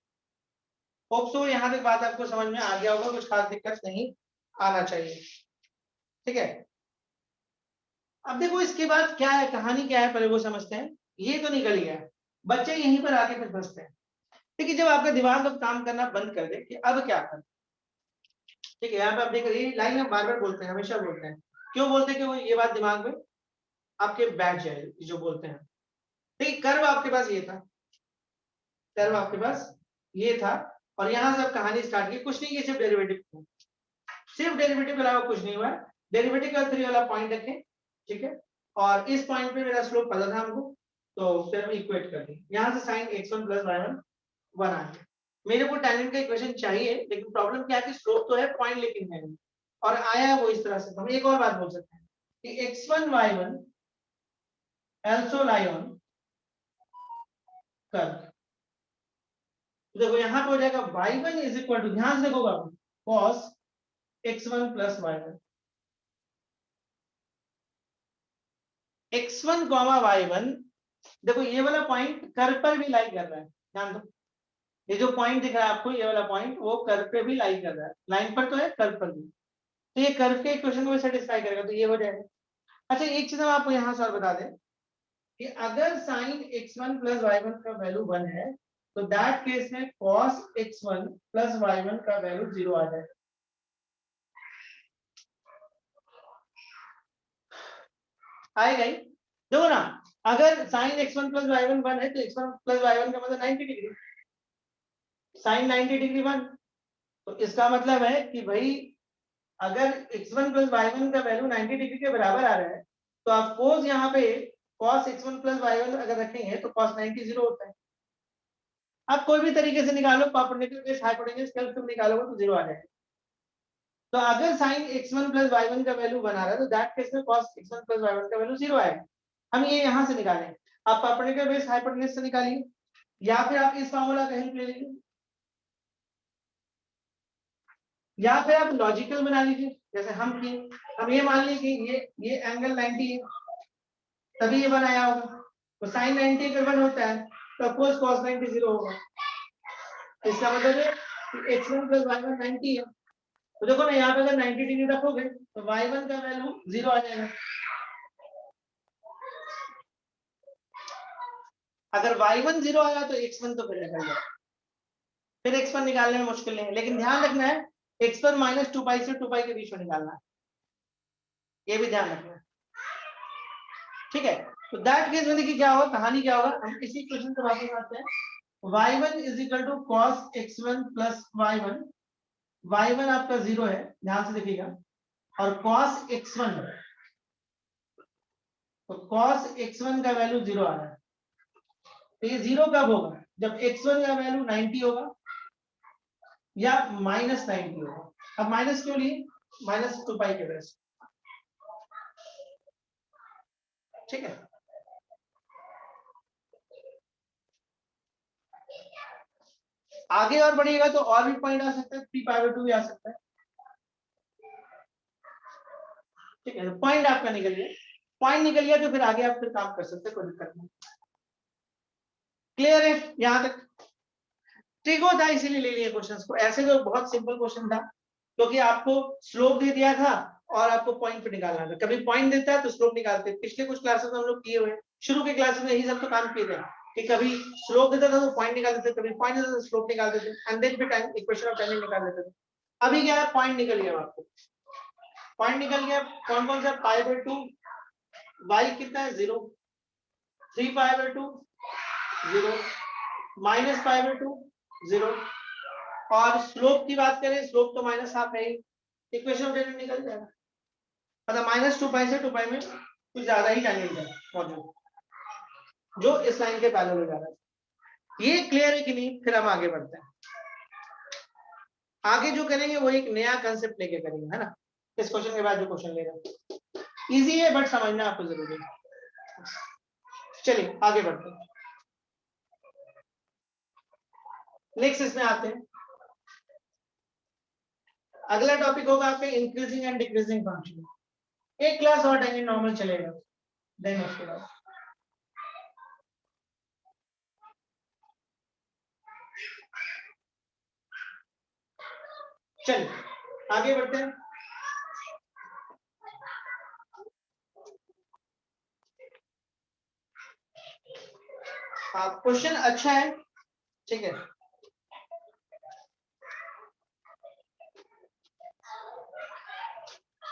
होप सो यहाँ तक बात आपको समझ में आ गया होगा कुछ खास दिक्कत नहीं आना चाहिए ठीक है। अब देखो इसके बाद क्या है कहानी क्या है पहले वो समझते हैं। ये तो निकल गया बच्चे यहीं पर आके फिर फंसते हैं ठीक है जब आपका दिमाग अब काम करना बंद कर दे कि अब क्या करें ठीक है। यहाँ पे आप देख रहे लाइन हम बार बार बोलते हैं हमेशा बोलते हैं क्यों बोलते हैं कि वो ये बात दिमाग में आपके बैठ जाए जो बोलते हैं ठीक। कर्व आपके पास ये था कर्व आपके पास ये था और यहाँ से आप कहानी स्टार्ट की कुछ नहीं सिर्फ डेरिवेटिव के अलावा कुछ नहीं हुआ डेरिवेटिव का 3 वाला पॉइंट रखें ठीक है और इस पॉइंट पे मेरा स्लोप पता था हमको तो फिर हम इक्वेट कर दी यहाँ से साइन x1 प्लस y1 1 आ गया। मेरे को टैंजेंट का इक्वेशन चाहिए लेकिन प्रॉब्लम क्या है कि स्लोप तो है पॉइंट लेकिन है नहीं और आया वो इस तरह से। हम एक और बात बोल सकते हैं कि x1 y1 also lie on curve. देखो यहाँ पे हो जाएगा y1 इज इक्वल टू ध्यान से देखो cos x1 plus y1 x1 y1 देखो ये वाला पॉइंट कर्व पर भी लाई कर रहा है ध्यान दो ये जो पॉइंट दिख रहा है आपको ये वाला पॉइंट वो कर्व पे भी लाई कर रहा है लाइन पर तो है कर्व पर भी तो ये कर्व के इक्वेशन को भी सेटिस्फाई करेगा तो ये हो जाएगा। अच्छा एक चीज हम आपको यहाँ से और बता दें कि अगर साइन x1 प्लस y1 का वैल्यू 1 है तो दैट केस में cos x1 प्लस y1 का वैल्यू 0 आ जाएगा। आएगा ही देखो ना अगर साइन x1 प्लस y1 1 है तो x1 प्लस y1 का मतलब 90 डिग्री साइन 90 डिग्री 1 तो इसका मतलब है कि भाई अगर x1 प्लस y1 का वैल्यू 90 डिग्री के बराबर आ रहा है तो ऑफ कोर्स यहाँ पे cos x1 प्लस y1 अगर रखेंगे तो cos 90 0 होता है। आप कोई भी तरीके से निकालो, परपेंडिकुलर बेस हाइपोटेन्यूज कैलकुलेट निकालोगे तो 0 आ जाएगा। तो अगर sin x1 प्लस y1 का वैल्यू बना रहा है तो दैट केस में cos x1 प्लस y1 का वैल्यू 0 आएगा। हम ये यहां से निकालें, आप परपेंडिकुलर बेस हाइपोटेन्यूज से निकालिए या फिर आप इस फार्मूला का हेल्प ले लीजिए या फिर आप लॉजिकल बना लीजिए जैसे हम किए। हम ये मान लीजिए कि ये एंगल 90 है तभी ये बनाया होगा, तो sin 90 अगर 1 होता है तो ऑफ कोर्स cos 90 0 होगा। इसका मतलब है कि x1 प्लस y1 90 है, तो देखो ना यहाँ पे अगर 90 डिग्री रखोगे तो y1 का वैल्यू 0 आ जाएगा। अगर y1 0 आया तो x1 तो फिर निकल जाएगा, फिर x1 निकालने में मुश्किल नहीं है। लेकिन ध्यान रखना है x1 माइनस 2 पाई से 2 पाई के बीच में निकालना है, ये भी ध्यान रखना है, ठीक है। तो दैट केस में देखिए क्या होगा, कहानी क्या होगा, हम इसी क्वेश्चन पे वापस आते हैं। y1 is equal to cos x1 plus y1, y1 आपका 0 है, ध्यान से देखिएगा, और cos x1, तो cos x1 का वैल्यू 0 आ रहा है। तो ये 0 कब होगा, जब x1 का वैल्यू 90 होगा या माइनस 90 होगा। अब माइनस क्यों लिए, माइनस 2 पाई के वजह से, ठीक है। आगे और बढ़िएगा तो और भी पॉइंट आ सकता है, 3 पाई बाय 2 भी आ सकता है, ठीक है। पॉइंट आपका निकल गया, पॉइंट निकल गया तो फिर आगे आप फिर काम कर सकते हैं, कोई दिक्कत नहीं। क्लियर है यहां तक, ठीक होता है इसीलिए ले लिए क्वेश्चंस को। ऐसे तो बहुत सिंपल क्वेश्चन था क्योंकि आपको स्लोप दे दिया था और आपको पॉइंट पे निकालना था। कभी पॉइंट देता है तो स्लोप निकालते हैं, पिछले कुछ क्लासेस में हम लोग किए हुए, शुरू के क्लासेस में यही सब तो काम किए थे कि कभी स्लोप देता था तो पॉइंट निकाल देते, कभी पॉइंट देता था तो स्लोप निकाल देते, एंड देन फिर टाइम इक्वेशन ऑफ टाइमिंग निकाल देते थे। अभी क्या है, पॉइंट निकल गया आपको, पॉइंट निकल गया। कौन कौन सा, पाई बाय 2, वाई कितना है 0, 3 pi by 2 0, minus pi by 2 0, और स्लोप की बात करें, स्लोप तो माइनस हाफ है, इक्वेशन ऑफ टाइमिंग निकल जाएगा। मतलब माइनस 2 पाई से 2 पाई में कुछ ज्यादा ही टाइमिंग है मौजूद जो इस लाइन के पैरेलल हो जा रहा है। ये क्लियर है कि नहीं, फिर हम आगे बढ़ते हैं। आगे जो करेंगे वो एक नया कंसेप्ट लेके करेंगे, है ना। इस क्वेश्चन के बाद जो क्वेश्चन ले रहे हैं इजी है बट समझना आपको जरूरी है। चलिए आगे बढ़ते हैं, नेक्स्ट इसमें आते हैं। अगला टॉपिक होगा आपके इंक्रीजिंग एंड डिक्रीजिंग फंक्शन। एक क्लास और टाइम नॉर्मल चलेगा, देन उसके बाद चलिए आगे बढ़ते हैं। क्वेश्चन अच्छा है, ठीक है।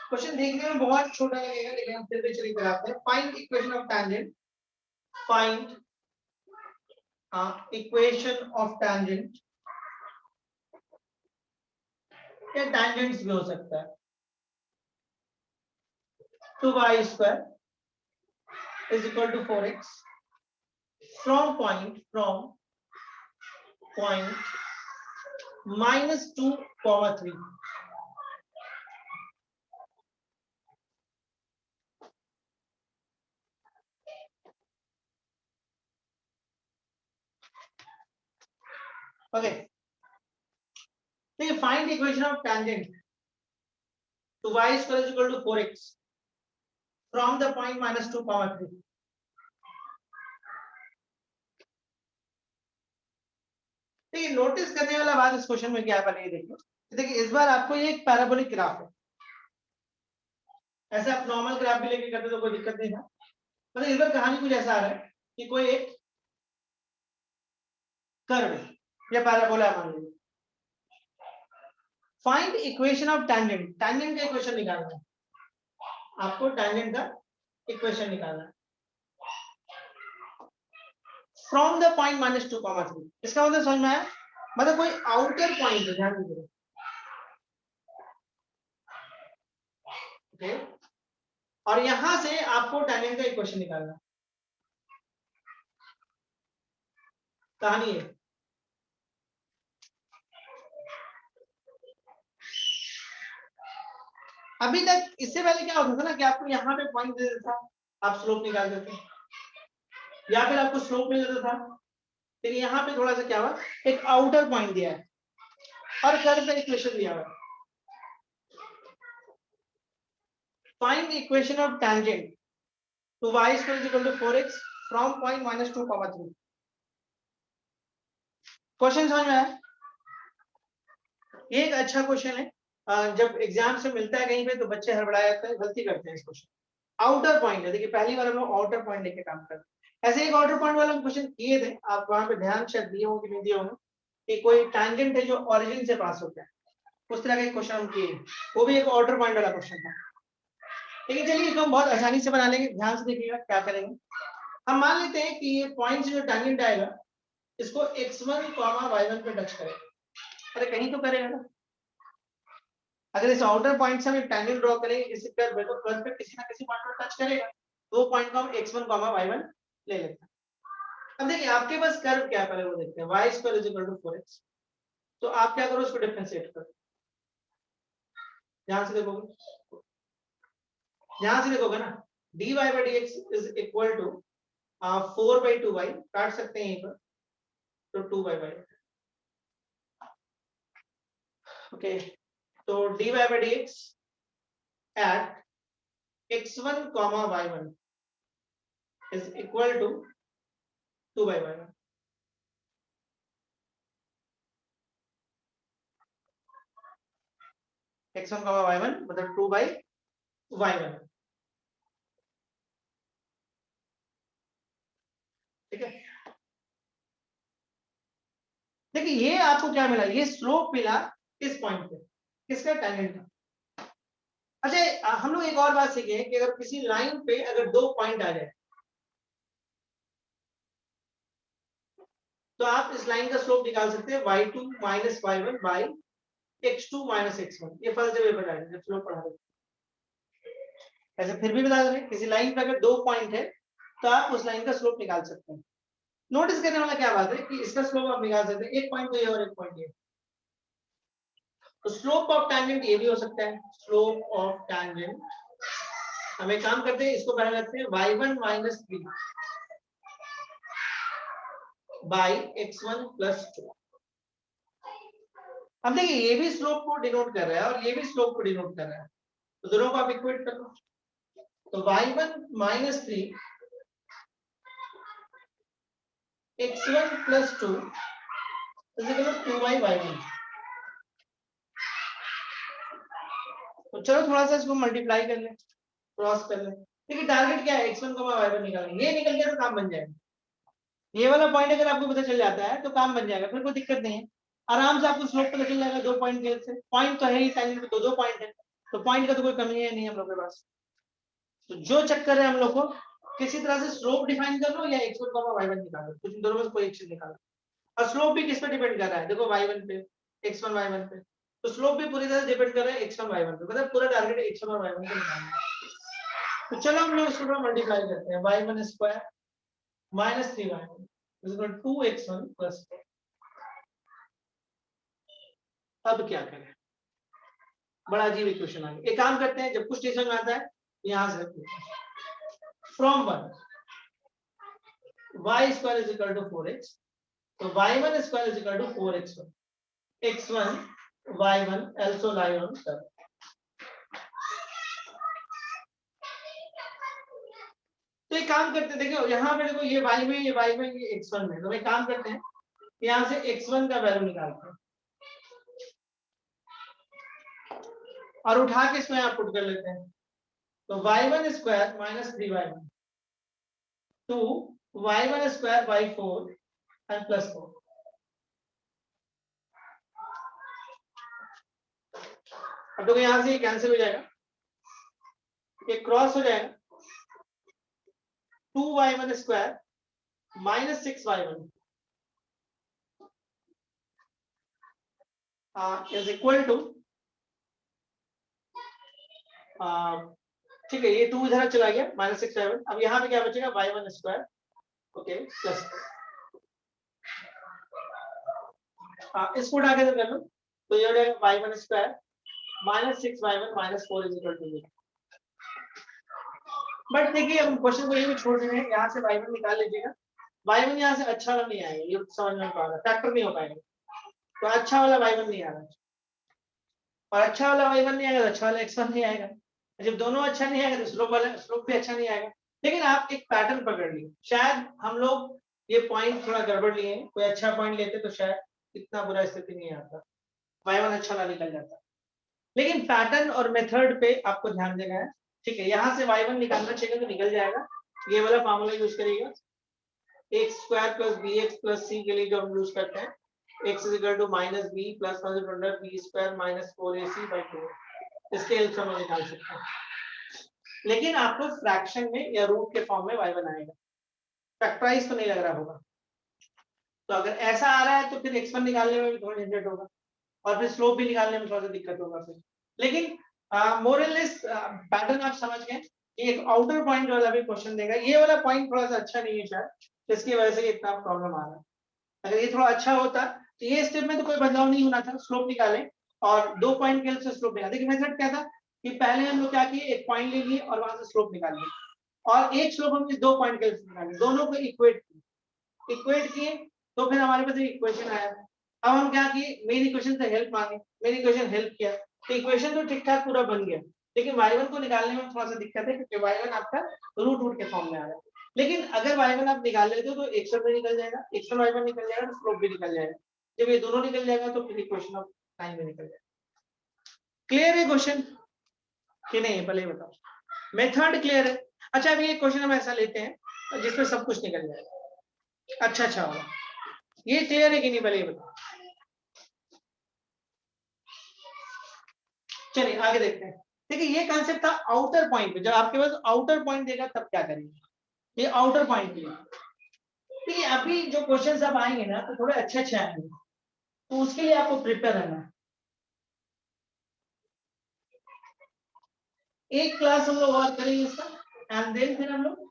क्वेश्चन देखने में बहुत छोटा लगेगा लेकिन हम फिर भी चलिए कराते हैं। Find equation of tangent, find equation of tangent, या टैंजेंट्स भी हो सकता है। 2y square is equal to 4x from point -2, 3। Okay, देखिए find equation of tangent to y square is equal to 4x from the point -2, 3। देखिए नोटिस करने वाला बात इस क्वेश्चन में क्या है, पहले ये देखिए। देखिए इस बार आपको ये एक पैराबोलिक ग्राफ है, ऐसे आप नॉर्मल ग्राफ भी लेके करते तो कोई दिक्कत नहीं था। मतलब इस बार कहानी कुछ ऐसा आ रहा है कि कोई एक कर्व है या पैराबोला मान लीजिए। Find equation of tangent, tangent का इक्वेशन निकालना है आपको, टैंजेंट का इक्वेशन निकालना है फ्रॉम द पॉइंट -2, 3। इसका मतलब समझ में आया, मतलब कोई आउटर पॉइंट है, ध्यान दीजिए, ओके। और यहां से आपको टैंजेंट का इक्वेशन निकालना है। कहानी है। अभी तक इससे पहले क्या होता था ना कि आपको यहाँ पे पॉइंट दे देता था, आप स्लोप निकाल देते, या फिर आपको स्लोप मिल जाता था। फिर यहाँ पे थोड़ा सा क्या हुआ, एक आउटर पॉइंट दिया है और कर्व का इक्वेशन दिया हुआ है। Find the equation of tangent to y square is equal to 4x from point -2, 3। Question समझ में आया? ये एक अच्छा क्वेश्चन है। जब एग्जाम से मिलता है कहीं पे तो बच्चे हड़बड़ा जाते हैं, गलती करते हैं इस क्वेश्चन। आउटर पॉइंट है, देखिए पहली बार हम लोग आउटर पॉइंट लेके काम करते हैं। ऐसे एक आउटर पॉइंट वाला क्वेश्चन किए थे, आप वहां पे ध्यान शायद दिए होंगे कि नहीं दिए होंगे, कि कोई टैंजेंट है जो ओरिजिन से पास होता है, उस तरह का क्वेश्चन हम किए, वो भी एक आउटर पॉइंट वाला क्वेश्चन था। लेकिन चलिए इसको हम बहुत आसानी से बना लेंगे, ध्यान से देखिएगा क्या करेंगे। हम मान लेते हैं कि ये पॉइंट से जो टैंजेंट आएगा इसको x1, y1 पे टच करेगा। अरे कहीं तो करेगा ना। अगर इस आउटर पॉइंट से हम एक टैंजेंट ड्रॉ करेंगे किसी कर्व पे, तो कर्व पे किसी ना किसी पॉइंट पर टच करेगा, तो पॉइंट को हम x1, y1 ले लेते हैं। अब देखिए आपके पास कर्व क्या, पहले वो देखते हैं। y square is equal to 4x, तो आप क्या करो, उसको डिफरेंशिएट करो। ध्यान से देखोगे, ध्यान से देखोगे ना, dy by dx is equal to 4/2y, काट सकते हैं यहीं पर, तो 2y, ओके। तो dy by dx at x1, y1 is equal to 2/y1। x1, y1 मतलब 2/y1, ठीक है। देखिए ये आपको क्या मिला, ये स्लोप मिला इस पॉइंट पे, किसका, टैंजेंट का। अच्छा हम लोग एक और बात सीखे कि अगर किसी लाइन पे अगर दो पॉइंट आ जाए तो आप इस लाइन का स्लोप निकाल सकते हैं y2 minus y1 by x2 minus x1। ये फर्स्ट जब बता रहे हैं, स्लोप पढ़ा रहे ऐसे फिर भी बता रहे हैं, किसी लाइन पे अगर दो पॉइंट है तो आप उस लाइन का स्लोप निकाल सकते हैं। नोटिस करने वाला क्या बात है कि इसका स्लोप आप निकाल सकते हैं, एक पॉइंट तो ये और एक पॉइंट ये, तो स्लोप ऑफ टैंजेंट ये भी हो सकता है। स्लोप ऑफ टैंजेंट, हम एक काम करते हैं, इसको पहले रखते हैं y1 minus 3 by x1 plus 2। अब देखिए ये भी स्लोप को डिनोट कर रहा है और ये भी स्लोप को डिनोट कर रहा है, तो दोनों को आप इक्वेट कर लो। तो y1 minus 3 x1 plus 2 is equal to 2y1। तो चलो थोड़ा सा इसको मल्टीप्लाई कर लें, क्रॉस कर लें। देखिए टारगेट क्या है, x1, y1 निकालेंगे। ये निकल गया तो काम बन जाएगा। ये वाला पॉइंट अगर आपको पता चल जाता है तो काम बन जाएगा, फिर कोई दिक्कत नहीं है। आराम से आपको स्लोप पता चल जाएगा दो पॉइंट के से। पॉइंट तो है ही, टैंजेंट पे दो दो पॉइंट है, तो पॉइंट का तो कोई कमी है नहीं हम लोग के पास। तो जो चक्कर है हम लोग को, किसी तरह से स्लोप डिफाइन कर लो या x1, y1 निकालो, कुछ इन दोनों में से कोई एक चीज निकालो। और स्लोप भी किस पे डिपेंड कर रहा है, देखो y1 पे, x1, y1 पे। तो स्लोप भी पूरी तरह से डिपेंड कर रहा है x1, y1 पे, मतलब पूरा टारगेट x1 और y1 को निकालना है। तो चलो हम लोग इसको मल्टीप्लाई करते हैं, y1 square minus 3y1 is equal to 2x1 plus 4। अब क्या करें, बड़ा अजीब इक्वेशन आ गया। एक काम करते हैं, जब कुछ टेंशन में आता है यहां से from 1 y square is equal to 4x, तो y1 square is equal to 4x1, x1 y1 also lie on curve। तो एक काम करते हैं, देखो यहाँ पे देखो ये y में, ये y में, ये x1 में, तो एक काम करते हैं यहाँ से x1 का वैल्यू निकालते हैं और उठा के इसमें आप पुट कर लेते हैं। तो y1 square minus 3y1 to y1 square by 4 and plus 4। अब देखो यहाँ से ये कैंसिल हो जाएगा, ये क्रॉस हो जाएगा, 2y1 square minus 6y1 is equal to, ठीक है, ये 2 इधर चला गया, -6y1। अब यहाँ पे क्या बचेगा, y1 स्क्वायर, ओके, प्लस इसको उठा के कर लो तो ये हो जाएगा y1 square minus 6y1 minus 4 is equal to 0। But देखिए हम क्वेश्चन को यही छोड़ रहे हैं, यहाँ से y1 निकाल लीजिएगा। y1 यहाँ से अच्छा वाला नहीं आएगा, ये समझ में पा रहा है, फैक्टर नहीं हो पाएगा, तो अच्छा वाला y1 नहीं आ रहा, और अच्छा वाला y1 नहीं आएगा तो अच्छा वाला x1 नहीं आएगा। जब दोनों अच्छा नहीं आएगा तो स्लोप भी अच्छा नहीं आएगा। लेकिन आप एक पैटर्न पकड़ लिए, शायद हम लोग ये पॉइंट थोड़ा गड़बड़ लिए, कोई अच्छा पॉइंट लेते तो शायद इतना बुरा स्थिति नहीं आता, y1 अच्छा वाला निकल जाता। लेकिन पैटर्न और मेथड पे आपको ध्यान देना है, ठीक है। यहाँ से y1 निकालना चाहिए तो निकल जाएगा, ये वाला फार्मूला यूज करिएगा, X square plus B X plus C के लिए जो हम यूज करते हैं, x is equal to minus B plus B square minus 4ac by 2, इसके हेल्प से हम निकाल सकते हैं। लेकिन आपको फ्रैक्शन में या रूट के फॉर्म में y1 आएगा, फैक्टराइज तो नहीं लग रहा होगा। तो अगर ऐसा आ रहा है तो फिर x1 निकालने में भी थोड़ा झंझट होगा, और फिर स्लोप भी निकालने में थोड़ा सा दिक्कत होगा फिर। लेकिन मोरलेस पैटर्न आप समझ गए, एक आउटर पॉइंट वाला भी क्वेश्चन देगा, ये वाला पॉइंट थोड़ा सा अच्छा नहीं है शायद, इसकी वजह से इतना प्रॉब्लम आ रहा है। अगर ये थोड़ा अच्छा होता तो ये स्टेप में तो कोई बदलाव नहीं होना था, स्लोप निकालें और 2 पॉइंट के हेल्प से स्लोप निकालें। देखिए मेथड क्या था कि पहले हम लोग क्या किए, एक पॉइंट ले लिए और वहां से स्लोप निकाल लिए, और एक स्लोप हम 2 पॉइंट के हेल्प से निकाले, दोनों को इक्वेट किए तो फिर हमारे पास एक इक्वेशन आया। अब हम क्या किए, मेन इक्वेशन से हेल्प मांगे, मेन इक्वेशन हेल्प किया तो इक्वेशन तो ठीक ठाक पूरा बन गया, लेकिन y1 को निकालने में थोड़ा सा दिक्कत है क्योंकि y1 आपका रूट के फॉर्म में आ रहा है। लेकिन अगर y1 आप निकाल लेते हो तो x1 भी निकल जाएगा, x1 y1 निकल जाएगा तो स्लोप भी निकल जाएगा। जब ये दोनों निकल जाएगा तो फिर इक्वेशन ऑफ टाइम भी निकल जाएगा। क्लियर है क्वेश्चन कि नहीं, पहले बताओ। मेथड क्लियर है। अच्छा अभी एक क्वेश्चन हम ऐसा लेते हैं जिसमें सब कुछ निकल जाएगा, अच्छा होगा। ये क्लियर है कि नहीं, पहले बताओ। चलिए आगे देखते हैं। देखिए ये कंसेप्ट था आउटर पॉइंट पे, जब आपके पास आउटर पॉइंट देगा तब क्या करेंगे, ये आउटर पॉइंट के लिए। देखिए अभी जो क्वेश्चन अब आएंगे ना तो थोड़े अच्छे आएंगे, तो उसके लिए आपको प्रिपेयर रहना है। एक क्लास हम लोग और करेंगे इसका, एंड देन फिर हम लोग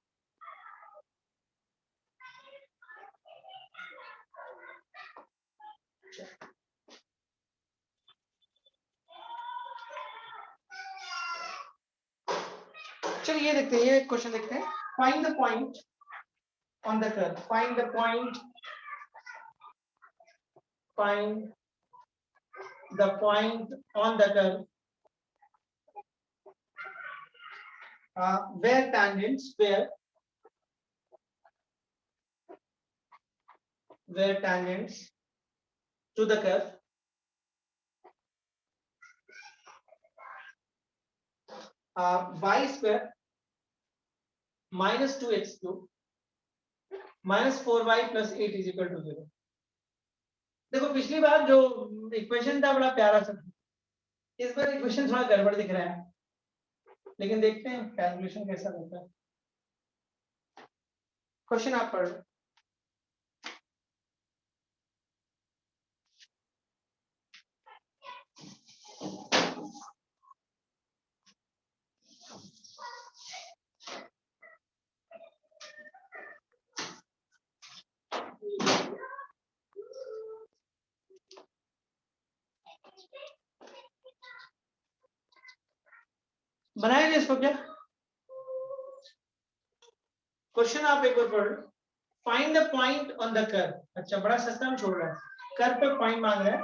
चलिए ये देखते हैं, ये क्वेश्चन देखते हैं। Find the point on the curve, find the point, find the point on the curve where tangents where tangents to the curve y square minus 2x cube minus 4y plus 8 is equal to 0। देखो पिछली बार जो इक्वेशन था बड़ा प्यारा सा, इस बार इक्वेशन थोड़ा गड़बड़ दिख रहा है, लेकिन देखते हैं कैलकुलेशन कैसा होता है। क्वेश्चन आप पढ़ लो। बनाएंगे इसको क्या, क्वेश्चन आप एक बार पढ़ लो। Find the point on the curve, अच्छा बड़ा सस्ता में छोड़ रहा है, कर्व पे पॉइंट मांग रहा है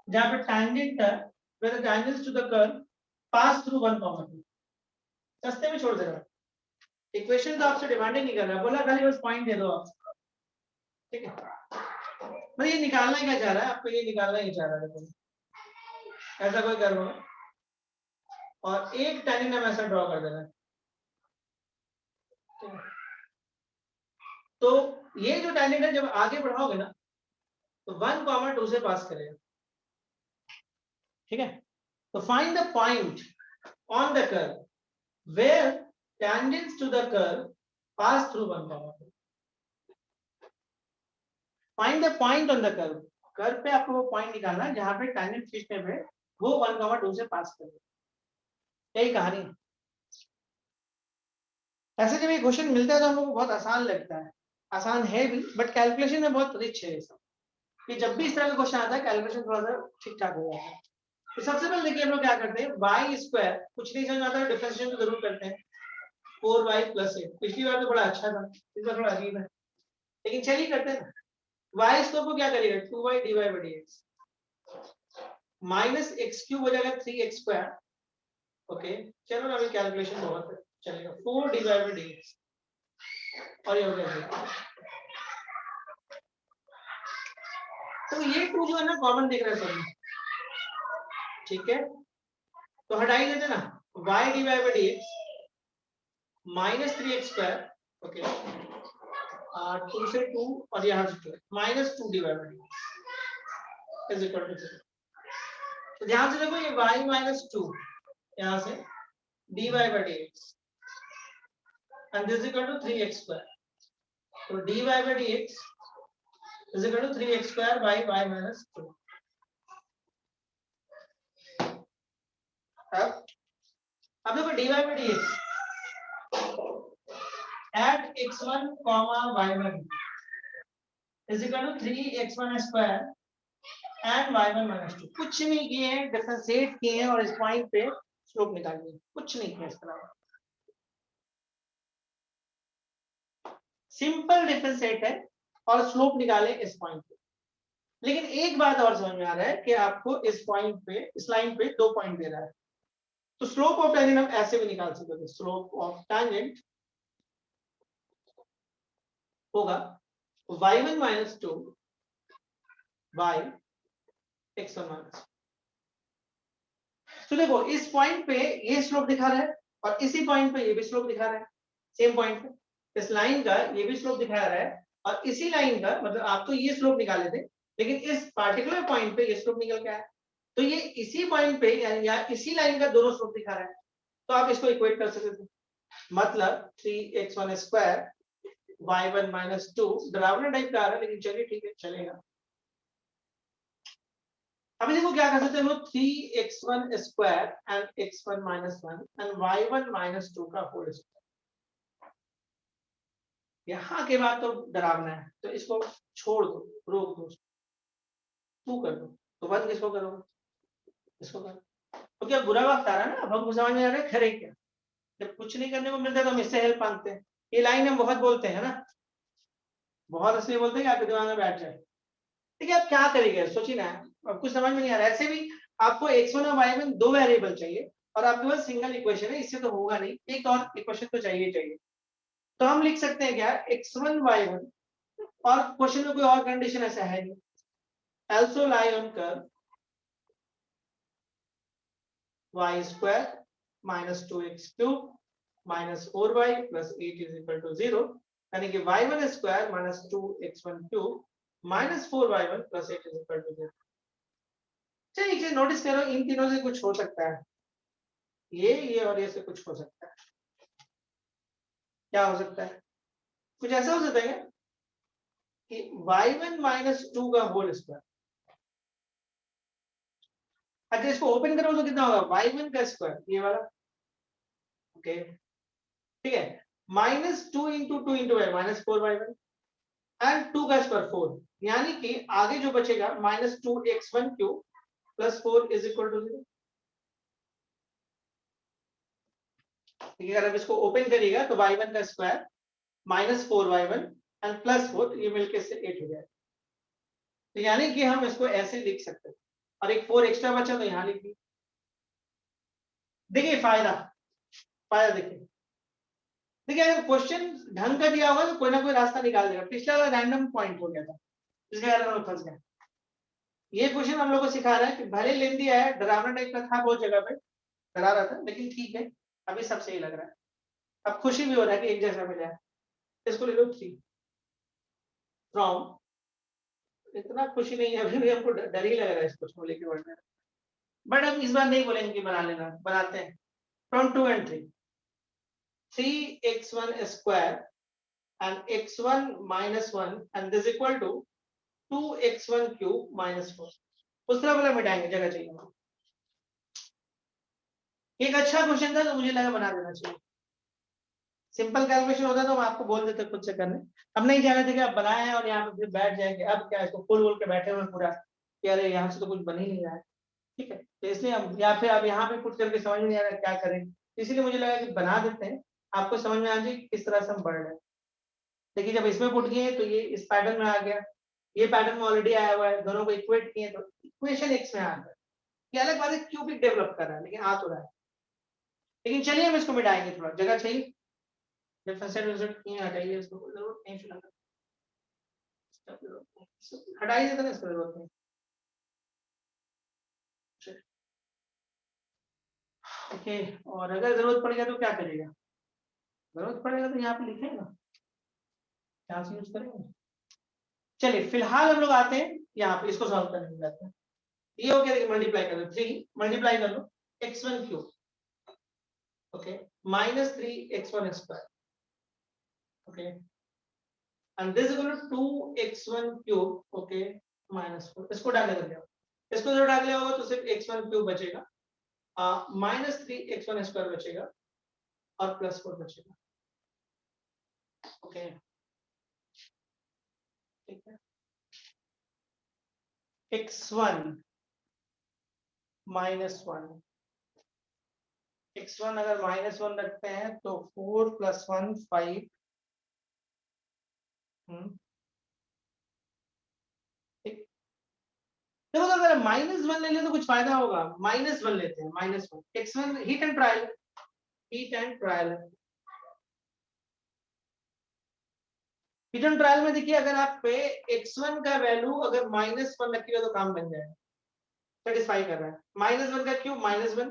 जहां पे टैंजेंट है, where the tangents to the curve pass through 1, 2। सस्ते में छोड़ दे रहा है, इक्वेशन तो आपसे डिमांड ही नहीं कर रहा, बोला खाली बस पॉइंट दे दो आप, ठीक है। मतलब ये निकालना क्या चाह रहा है आपको, ये निकालना ही चाह रहा है, ऐसा कोई कर्व होगा और एक टैंजेंट हम ऐसा ड्रॉ कर देना है, तो ये जो टैंजेंट है जब आगे बढ़ाओगे ना तो 1, 2 से पास करेगा, ठीक है। तो find the point on the curve where tangents to the curve pass through 1, 2। Find the point on the curve, curve पे आपको वो पॉइंट निकालना है जहां पे टैंजेंट खींचने पे वो 1, 2 से पास करेगा, यही कहानी है। ऐसे जब ये क्वेश्चन मिलता है तो हम लोग को बहुत आसान लगता है, आसान है भी, बट कैलकुलेशन में बहुत रिच है ये सब। कि जब भी इस तरह का क्वेश्चन आता है कैलकुलेशन थोड़ा सा ठीक ठाक हो जाता है। तो सबसे पहले देखिए हम लोग क्या करते हैं, वाई स्क्वायर कुछ नहीं समझ आता है डिफरेंशिएशन तो जरूर करते हैं, 4y + 8। पिछली बार तो बड़ा अच्छा था, इस बार थोड़ा अजीब है, लेकिन चलिए करते हैं ना। y स्क्वायर को क्या करिएगा, 2y dy/dx minus x cube हो जाएगा 3x स्क्वायर। ओके चलो ना, अभी कैलकुलेशन बहुत चलेगा, 4 dy/dx और ये हो गया। तो ये 2 जो है ना कॉमन दिख रहा है सभी, ठीक है, तो हटा ही देते ना, y dy/dx minus 3x square. Okay 2 से 2 और यहाँ से 2 minus 2 dy/dx is equal to 0। तो ध्यान से देखो ये y माइनस 2 यहाँ से dy/dx and this is equal to 3x square, तो dy/dx is equal to 3x square by y minus 2। अब देखो dy/dx at x1 y1 is equal to 3x1 square and y1 minus 2। कुछ नहीं किए हैं, डिफरेंशिएट किए हैं और इस पॉइंट पे स्लोप निकालिए, कुछ नहीं किया इसके अलावा, सिंपल डिफरेंशिएट है और स्लोप निकाले इस पॉइंट पे। लेकिन एक बात और समझ में आ रहा है कि आपको इस पॉइंट पे, इस लाइन पे 2 पॉइंट दे रहा है, तो स्लोप ऑफ टैंजेंट हम ऐसे भी निकाल सकते हैं, स्लोप ऑफ टैंजेंट होगा y1 minus 2 by x1 minus। तो देखो इस पॉइंट पे ये स्लोप दिखा रहा है और इसी पॉइंट पे ये भी स्लोप दिखा रहा है, सेम पॉइंट पे इस लाइन का ये भी स्लोप दिखा रहा है और इसी लाइन का, मतलब आप तो ये स्लोप निकाले थे लेकिन इस पार्टिकुलर पॉइंट पे ये स्लोप निकल के आया, तो ये इसी पॉइंट पे या इसी लाइन का दोनों स्लोप दिखा रहा है, तो आप इसको इक्वेट कर सकते थे, मतलब 3x1 स्क्वायर y1 minus 2 डरावना टाइप का आ रहा है, लेकिन चलिए ठीक है चलेगा। अभी देखो क्या कर सकते हैं हम लोग, 3x1 square and x1 minus 1 and y1 minus 2 का होल स्क्वायर। यहाँ के बाद तो डरावना है, तो इसको छोड़ दो, रोक दो, तू कर दो, तो बंद किसको करोगे, इसको करो। तो क्या बुरा वक्त आ रहा है ना, अब हमको समझ में आ रहा है खरे क्या, जब कुछ नहीं करने को मिलता है तो हम इससे हेल्प मांगते हैं। ये लाइन हम बहुत बोलते हैं ना, बहुत इसलिए बोलते हैं कि आपके दिमाग में बैठ जाए। ठीक है, आप क्या करेंगे सोचिए ना, अब कुछ समझ में नहीं आ रहा है। ऐसे भी आपको x1 और y1 दो वेरिएबल चाहिए और आपके पास सिंगल इक्वेशन है, इससे तो होगा नहीं, एक और इक्वेशन तो चाहिए। तो हम लिख सकते हैं क्या, x1 y1 और क्वेश्चन में कोई और कंडीशन ऐसा है नहीं, also lie on curve y square minus 2x cube minus 4y plus 8 is equal to 0, यानी कि y1 square minus 2x1 cube minus 4y1 plus 8 is equal to 0। चलिए नोटिस करो, इन तीनों से कुछ हो सकता है, ये और ये से कुछ हो सकता है। क्या हो सकता है, कुछ ऐसा हो सकता है क्या कि y1 minus 2 का होल स्क्वायर, अच्छा इसको ओपन करो तो कितना होगा, y1 का स्क्वायर ये वाला, ओके ठीक है, minus 2 into 2 into y minus 4y1 and 2 का स्क्वायर 4, यानी कि आगे जो बचेगा minus 2x1 cube plus 4 is equal to 0। ठीक है, अगर आप इसको ओपन करिएगा तो y1 का square minus 4y1 and plus 4 ये मिलके से 8 हो जाएगा, तो यानी कि हम इसको ऐसे लिख सकते हैं और एक 4 एक्स्ट्रा बचा तो यहाँ लिख दिए। देखिए फायदा देखिए, देखिए अगर क्वेश्चन ढंग का दिया होगा तो कोई ना कोई रास्ता निकाल देगा। पिछला वाला रैंडम पॉइंट हो गया था, इसके कारण हम फंस गए। ये क्वेश्चन हम लोग को सिखा रहा है कि भले लेंदी आया, डरावना टाइप का था, बहुत जगह पे डरा रहा था, लेकिन ठीक है अभी सब सही लग रहा है, अब खुशी भी हो रहा है कि एक जैसा मिला है। इसको ले लो 3 फ्रॉम, इतना खुशी नहीं है अभी भी, हमको डर ही लग रहा है इस क्वेश्चन को लेके बढ़ने, बट हम इस बार नहीं बोलेंगे कि बना लेना, बनाते हैं। From 2 and 3, 3x1 square and x1 minus 1 and this equal to 2x1 cube minus 4, उस तरह वाला मिटाएंगे, जगह चाहिए। एक अच्छा क्वेश्चन था तो मुझे लगा बना देना चाहिए। सिंपल कैलकुलेशन होता तो हम आपको बोल देते खुद से करने, हम नहीं चाह रहे थे कि आप बनाए हैं और यहाँ पे फिर बैठ जाएंगे, अब क्या इसको फुल बोल के बैठे हुए पूरा कि अरे यहाँ से तो कुछ बन ही नहीं रहा है, ठीक है। तो इसलिए हम या फिर आप यहाँ पे पुट करके समझ में नहीं आ रहा क्या करें, इसलिए मुझे लगा कि बना देते हैं, आपको समझ में आ जाए किस तरह से हम बढ़ रहे हैं। देखिए जब इसमें पुट किए तो ये इस पैटर्न में आ गया, ये पैटर्न में ऑलरेडी आया हुआ है, दोनों को इक्वेट किए तो इक्वेशन एक्स में आ गया। ये अलग बात है क्यूबिक डेवलप कर रहा है लेकिन आ तो रहा है। लेकिन चलिए हम इसको मिटाएंगे, थोड़ा जगह चाहिए, डिफरेंशियल रिजल्ट किए हटाइए इसको, जरूरत नहीं फिलहाल, हटाई देते ना, इसको जरूरत नहीं। ओके, और अगर जरूरत पड़ेगा तो क्या करेगा, जरूरत पड़ेगा तो यहाँ पे लिखेगा क्या से यूज करेंगे। चलिए फिलहाल हम लोग आते हैं यहाँ पे, इसको सॉल्व करने में जाते हैं। ये हो गया, देखिए मल्टीप्लाई कर लो, 3 मल्टीप्लाई कर लो x1 cube, okay, minus 3x1 square, okay, and this equal to 2x1 cube, okay, minus 4, इसको डाल देंगे, इसको जो डाल लिया होगा तो सिर्फ x1 क्यूब बचेगा, माइनस 3x1 स्क्वायर बचेगा और प्लस 4 बचेगा, ओके, ठीक है। x1 माइनस 1, x1 अगर माइनस 1 रखते हैं तो 4 प्लस 1 5, ठीक। देखो तो अगर माइनस 1 ले ले तो कुछ फायदा होगा, माइनस 1 लेते हैं, minus 1, x1 heat and trial, heat and trial, heat and trial में देखिए अगर आप पे x1 का वैल्यू अगर माइनस 1 रखिएगा तो काम बन जाएगा, सेटिस्फाई कर रहा है, माइनस 1 का क्यूब माइनस 1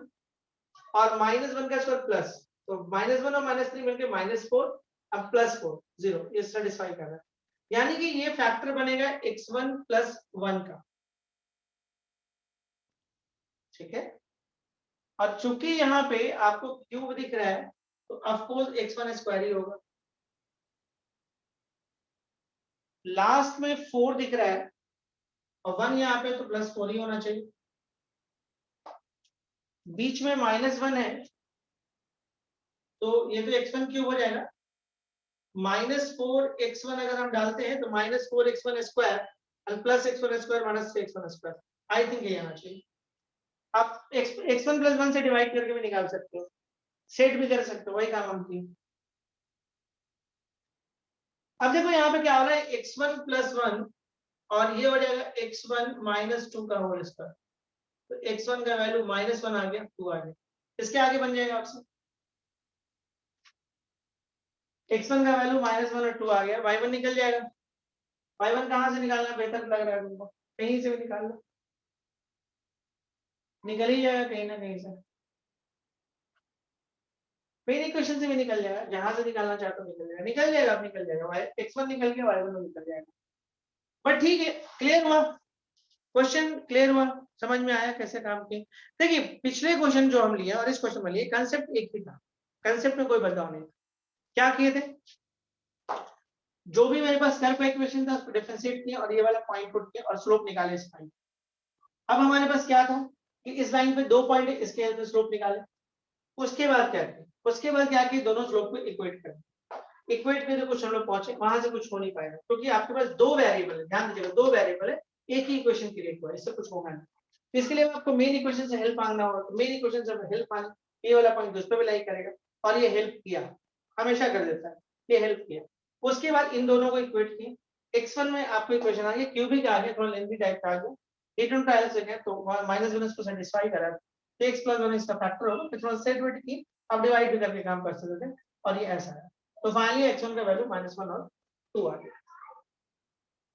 और माइनस 1 का स्क्वायर प्लस, तो माइनस 1 और माइनस 3 मिलकर माइनस 4, अब प्लस 4 0, ये सेटिस्फाई कर रहा है, यानी कि ये फैक्टर बनेगा x1 प्लस 1 का, ठीक है। और चूंकि यहाँ पे आपको क्यूब दिख रहा है तो ऑफकोर्स x1 स्क्वायर ही होगा, लास्ट में 4 दिख रहा है और 1 यहाँ पे तो प्लस 4 ही होना चाहिए, बीच में माइनस 1 है तो ये तो x1 क्यूब हो जाएगा, माइनस 4x1 अगर हम डालते हैं तो माइनस 4x1 स्क्वायर और plus x1 square minus x1 square, I think ये आना चाहिए। आप x1 प्लस 1 से डिवाइड करके भी निकाल सकते हो, सेट भी कर सकते हो, वही काम हम किए। अब देखो यहाँ पे क्या हो रहा है, x1 प्लस 1 और ये हो जाएगा x1 माइनस 2 का होल स्क्वायर, तो x1 का वैल्यू माइनस 1 आ गया, 2 आ गया, इसके आगे बन जाएगा आपसे, x1 का वैल्यू माइनस 1 और 2 आ गया, y1 निकल जाएगा, y1 कहाँ से निकालना बेहतर लग रहा है तुमको, कहीं से भी निकाल लो, निकल ही जाएगा कहीं ना कहीं से, मेन इक्वेशन से भी निकल जाएगा, जहां से निकालना चाहते हो निकल जाएगा, निकल जाएगा, अब निकल जाएगा, x1 निकल गया, y1 निकल जाएगा, बट ठीक है, क्लियर हुआ, क्वेश्चन क्लियर हुआ, समझ में आया कैसे काम किए। देखिए पिछले क्वेश्चन जो हम लिए और इस क्वेश्चन में लिए कंसेप्ट एक ही था, कंसेप्ट में कोई बदलाव नहीं था, क्या किए थे, जो भी मेरे पास कर्व का इक्वेशन था उसको डिफरेंशिएट किया और ये वाला पॉइंट पुट किया और स्लोप निकाले इस पॉइंट, अब हमारे पास क्या था कि इस लाइन पे 2 पॉइंट है, इसके हेल्प से स्लोप निकाले, उसके बाद क्या किया, उसके बाद क्या किया, दोनों स्लोप को इक्वेट कर, इक्वेट करके कुछ हम लोग पहुंचे, वहां से कुछ हो नहीं पाएगा क्योंकि आपके पास 2 वेरिएबल है, ध्यान दीजिएगा 2 वेरिएबल है, एक ही इक्वेशन क्रिएट हुआ है, इससे कुछ होगा नहीं, तो इसके लिए आपको मेन इक्वेशन से हेल्प मांगना होगा, तो मेन इक्वेशन से हेल्प मांगे, ये वाला पॉइंट उस पर भी लाइक करेगा और ये हेल्प किया, हमेशा कर देता है, ये हेल्प किया, उसके बाद इन दोनों को इक्वेट किया, x1 में आपको इक्वेशन आ गया, क्यूबिक आ गया, थोड़ा लेंथी टाइप का आ गया, हीट एंड ट्रायल से गया तो माइनस 1 इसको सेटिस्फाई करा, तो x प्लस 1 इसका फैक्टर होगा, फिर थोड़ा सेट वेट की, अब डिवाइड भी करके काम कर सकते थे और ये ऐसा है, तो फाइनली x1 का वैल्यू -1 और 2 आ गया,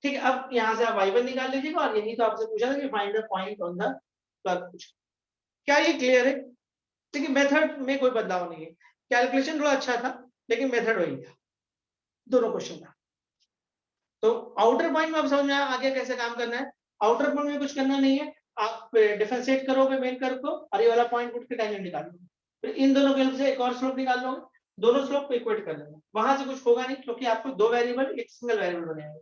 ठीक है। अब यहाँ से आप y1 निकाल लीजिएगा और यही तो आपसे पूछा था कि find the point on the curve, क्या ये क्लियर है, देखिए मेथड में कोई बदलाव नहीं है, कैलकुलेशन थोड़ा अच्छा था लेकिन मेथड वही था दोनों क्वेश्चन का, तो आउटर पॉइंट में आप समझ में आगे कैसे काम करना है, आउटर पॉइंट में कुछ करना नहीं है, आप डिफरेंशिएट करोगे मेन कर्व को और ये वाला पॉइंट पुट के टेंजेंट निकाल लो, फिर इन दोनों के हेल्प से एक और स्लोप निकाल लोगे, दोनों स्लोप को इक्वेट कर लेना, वहां से कुछ होगा नहीं क्योंकि आपको 2 वेरिएबल एक सिंगल वेरिएबल बनेगा।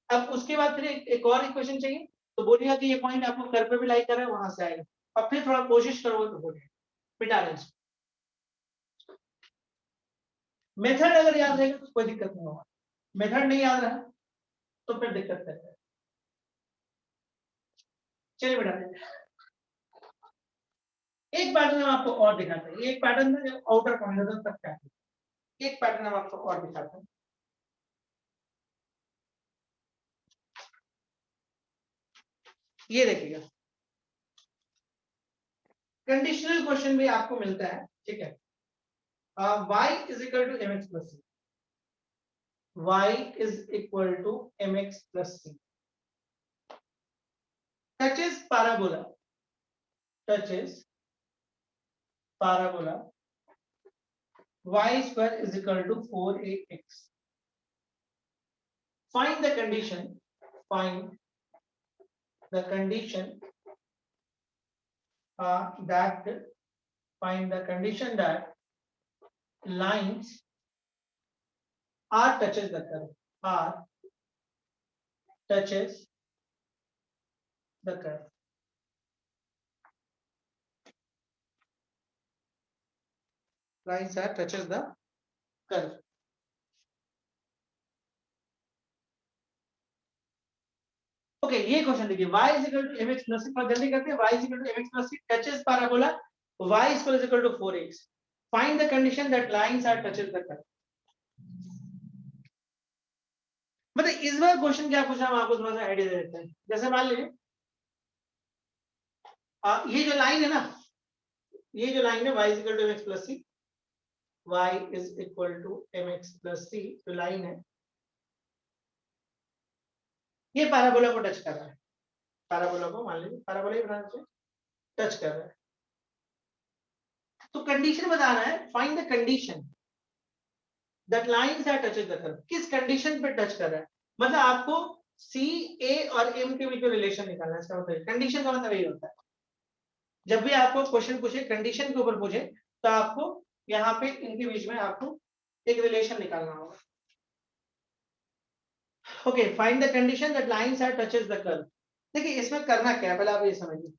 अब उसके बाद फिर एक और इक्वेशन चाहिए, तो बोलिएगा कि ये पॉइंट आपको कर्व पे भी लाइक कर रहा है, वहां से आएगा, अब फिर थोड़ा कोशिश करोगे तो हो जाएगा, मिटा लें, मेथड अगर याद रहेगा तो कोई दिक्कत नहीं होगा, मेथड नहीं याद रहा तो फिर दिक्कत करता है। चलिए बेटा, एक पैटर्न हम आपको और दिखाते हैं, एक पैटर्न में जो आउटर कॉर्नर तक का है, एक पैटर्न हम आपको और दिखाते हैं। ये देखिएगा, कंडीशनल क्वेश्चन भी आपको मिलता है, ठीक है। y is equal to mx plus c, y is equal to mx plus c, touches parabola, touches parabola, y square is equal to 4ax. Find the condition, find the condition that find the condition that lines r touches the curve, r touches the curve. Lines r touches the curve. Okay, ये क्वेश्चन देखिए, y is equal to mx plus c, थोड़ा जल्दी करते हैं, y is equal to mx plus c touches parabola, y square is equal to 4x. Find the condition that lines are touches the curve. मतलब इस बार क्वेश्चन क्या पूछा, हम आपको थोड़ा सा आइडिया दे देते हैं। जैसे मान लीजिए ये जो लाइन है ना, ये जो लाइन है y is equal to mx plus c, y is equal to mx plus c जो लाइन है, ये पैराबोला को टच कर रहा है, पैराबोला को मान लीजिए पैराबोला ही बनाना चाहिए, टच कर रहा है। तो कंडीशन बताना है, find the condition that lines are touches the curve, किस कंडीशन पे टच कर रहा है, मतलब आपको सी ए और एम के बीच में रिलेशन निकालना है। इसका मतलब कंडीशन का मतलब यही होता है, जब भी आपको क्वेश्चन पूछे कंडीशन के ऊपर पूछे तो आपको यहाँ पे इनके बीच में आपको एक रिलेशन निकालना होगा। Okay, find the condition that lines are touches the curve. देखिए इसमें करना क्या है, पहले आप ये समझिए।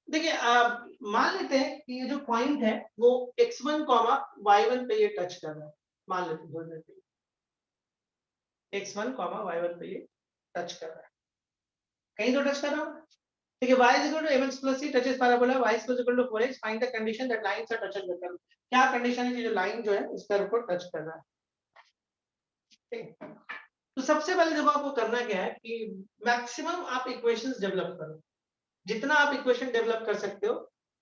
देखिए आप मान लेते हैं कि ये जो पॉइंट है वो x1, y1 पे ये टच कर रहा है, मान लेते हैं थोड़ी देर के लिए x1, y1 पे ये टच कर रहा है, कहीं तो टच कर रहा हूं। ठीक है, y is equal to mx plus c touches parabola, y is equal to 4x, find the condition that lines are touching the curve। क्या कंडीशन है कि जो लाइन जो है इस कर्व को टच कर रहा है, ठीक है। तो सबसे पहले देखो आपको करना क्या है कि मैक्सिमम आप इक्वेशंस डेवलप करो, जितना आप इक्वेशन डेवलप कर सकते हो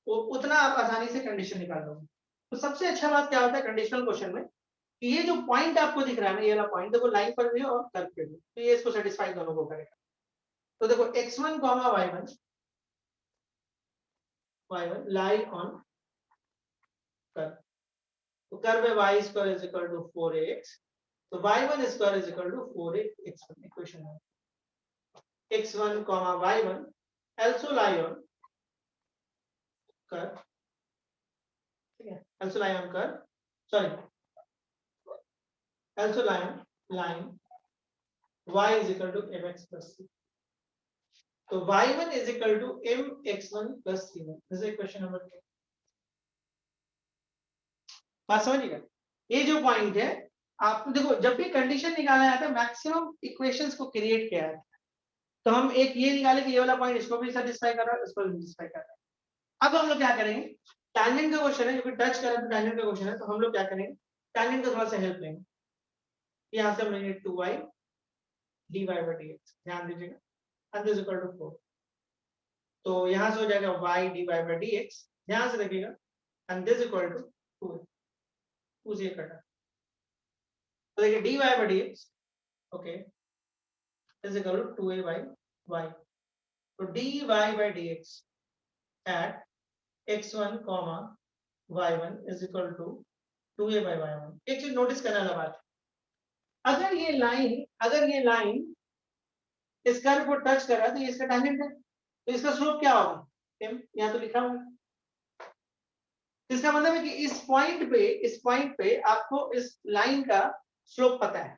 वो उतना आप आसानी से कंडीशन निकाल लोगे। तो सबसे अच्छा बात क्या होता है कंडीशनल क्वेश्चन में, कि ये जो पॉइंट आपको दिख रहा है ना, ये वाला पॉइंट देखो लाइन पर भी है और कर्व पे भी, तो ये इसको सेटिस्फाई दोनों को करेगा। तो देखो x1, y1 lie on curve, तो कर्व है y square is equal to 4ax, तो y1 square is equal to 4ax, equation है x1, y1 also lie on curve, ठीक है, also lie on curve, sorry, also lie on line y is equal to mx plus c, तो y1 is equal to mx1 plus c1, this is equation number 2। बात समझिएगा, ये जो पॉइंट है आपको देखो जब भी कंडीशन निकाला जाता है मैक्सिमम इक्वेशंस को क्रिएट किया है, तो हम एक ये निकाले कि ये वाला पॉइंट इसको भी सेटिस्फाई कर रहा है, इसको भी सेटिस्फाई कर रहा है। अब हम लोग क्या करेंगे, टैंजेंट का क्वेश्चन है, जो कि टच कर रहा है, टैंजेंट का क्वेश्चन है, तो हम लोग क्या करेंगे, टैंजेंट का थोड़ा सा हेल्प लेंगे। यहाँ से हम लेंगे 2y dy by dx, ध्यान दीजिएगा, and this is equal to 4, तो यहाँ से हो जाएगा y dy by dx, ध्यान से देखिएगा, and this is equal to 2, 2 से कटा, तो देखिए dy by dx, okay, is equal to 2a by y, तो dy by dx at x1, y1 is equal to 2a by y1। एक चीज नोटिस करने वाला बात, अगर ये लाइन इस कर्व को टच कर रहा है तो ये इसका टैंजेंट है, तो इसका स्लोप क्या होगा, यहाँ तो लिखा हुआ है। इसका मतलब है कि इस पॉइंट पे आपको इस लाइन का स्लोप पता है,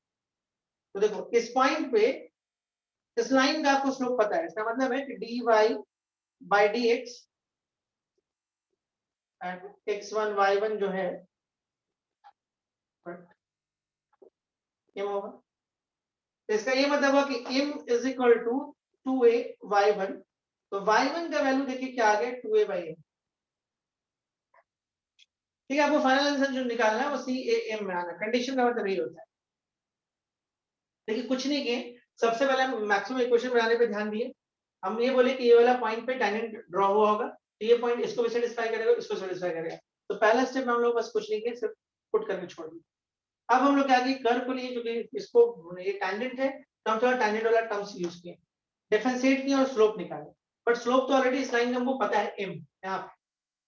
तो देखो इस पॉइंट पे इस लाइन का आपको स्लोप पता है, इसका मतलब है कि dy by dx x1 y1 जो है m होगा। तो इसका ये मतलब हुआ कि m is equal to 2a y1। तो y1 का वैल्यू देखिए क्या आ गया 2a बाई m। ठीक है, आपको फाइनल आंसर जो निकालना है वो सी ए एम में आना। कंडीशन का मतलब यही होता है। देखिए कुछ नहीं किए, सबसे पहले हम मैक्सिमम इक्वेशन बनाने पे ध्यान दिए। हम ये बोले कि ये वाला पॉइंट पे टेंजेंट ड्रॉ हुआ होगा, तो ये पॉइंट इसको भी सेटिस्फाई करेगा, इसको सेटिस्फाई करेगा। तो पहला स्टेप में हम लोग बस कुछ नहीं किए, सिर्फ पुट करके छोड़ दिया। अब हम लोग क्या किए, कर्व को लिए, जो कि इसको ये टेंजेंट है तो हम थोड़ा टेंजेंट वाला टर्म्स यूज किए, डिफरेंशिएट किए और स्लोप निकाले। बट स्लोप तो ऑलरेडी इस लाइन का हमको पता है m यहाँ पे।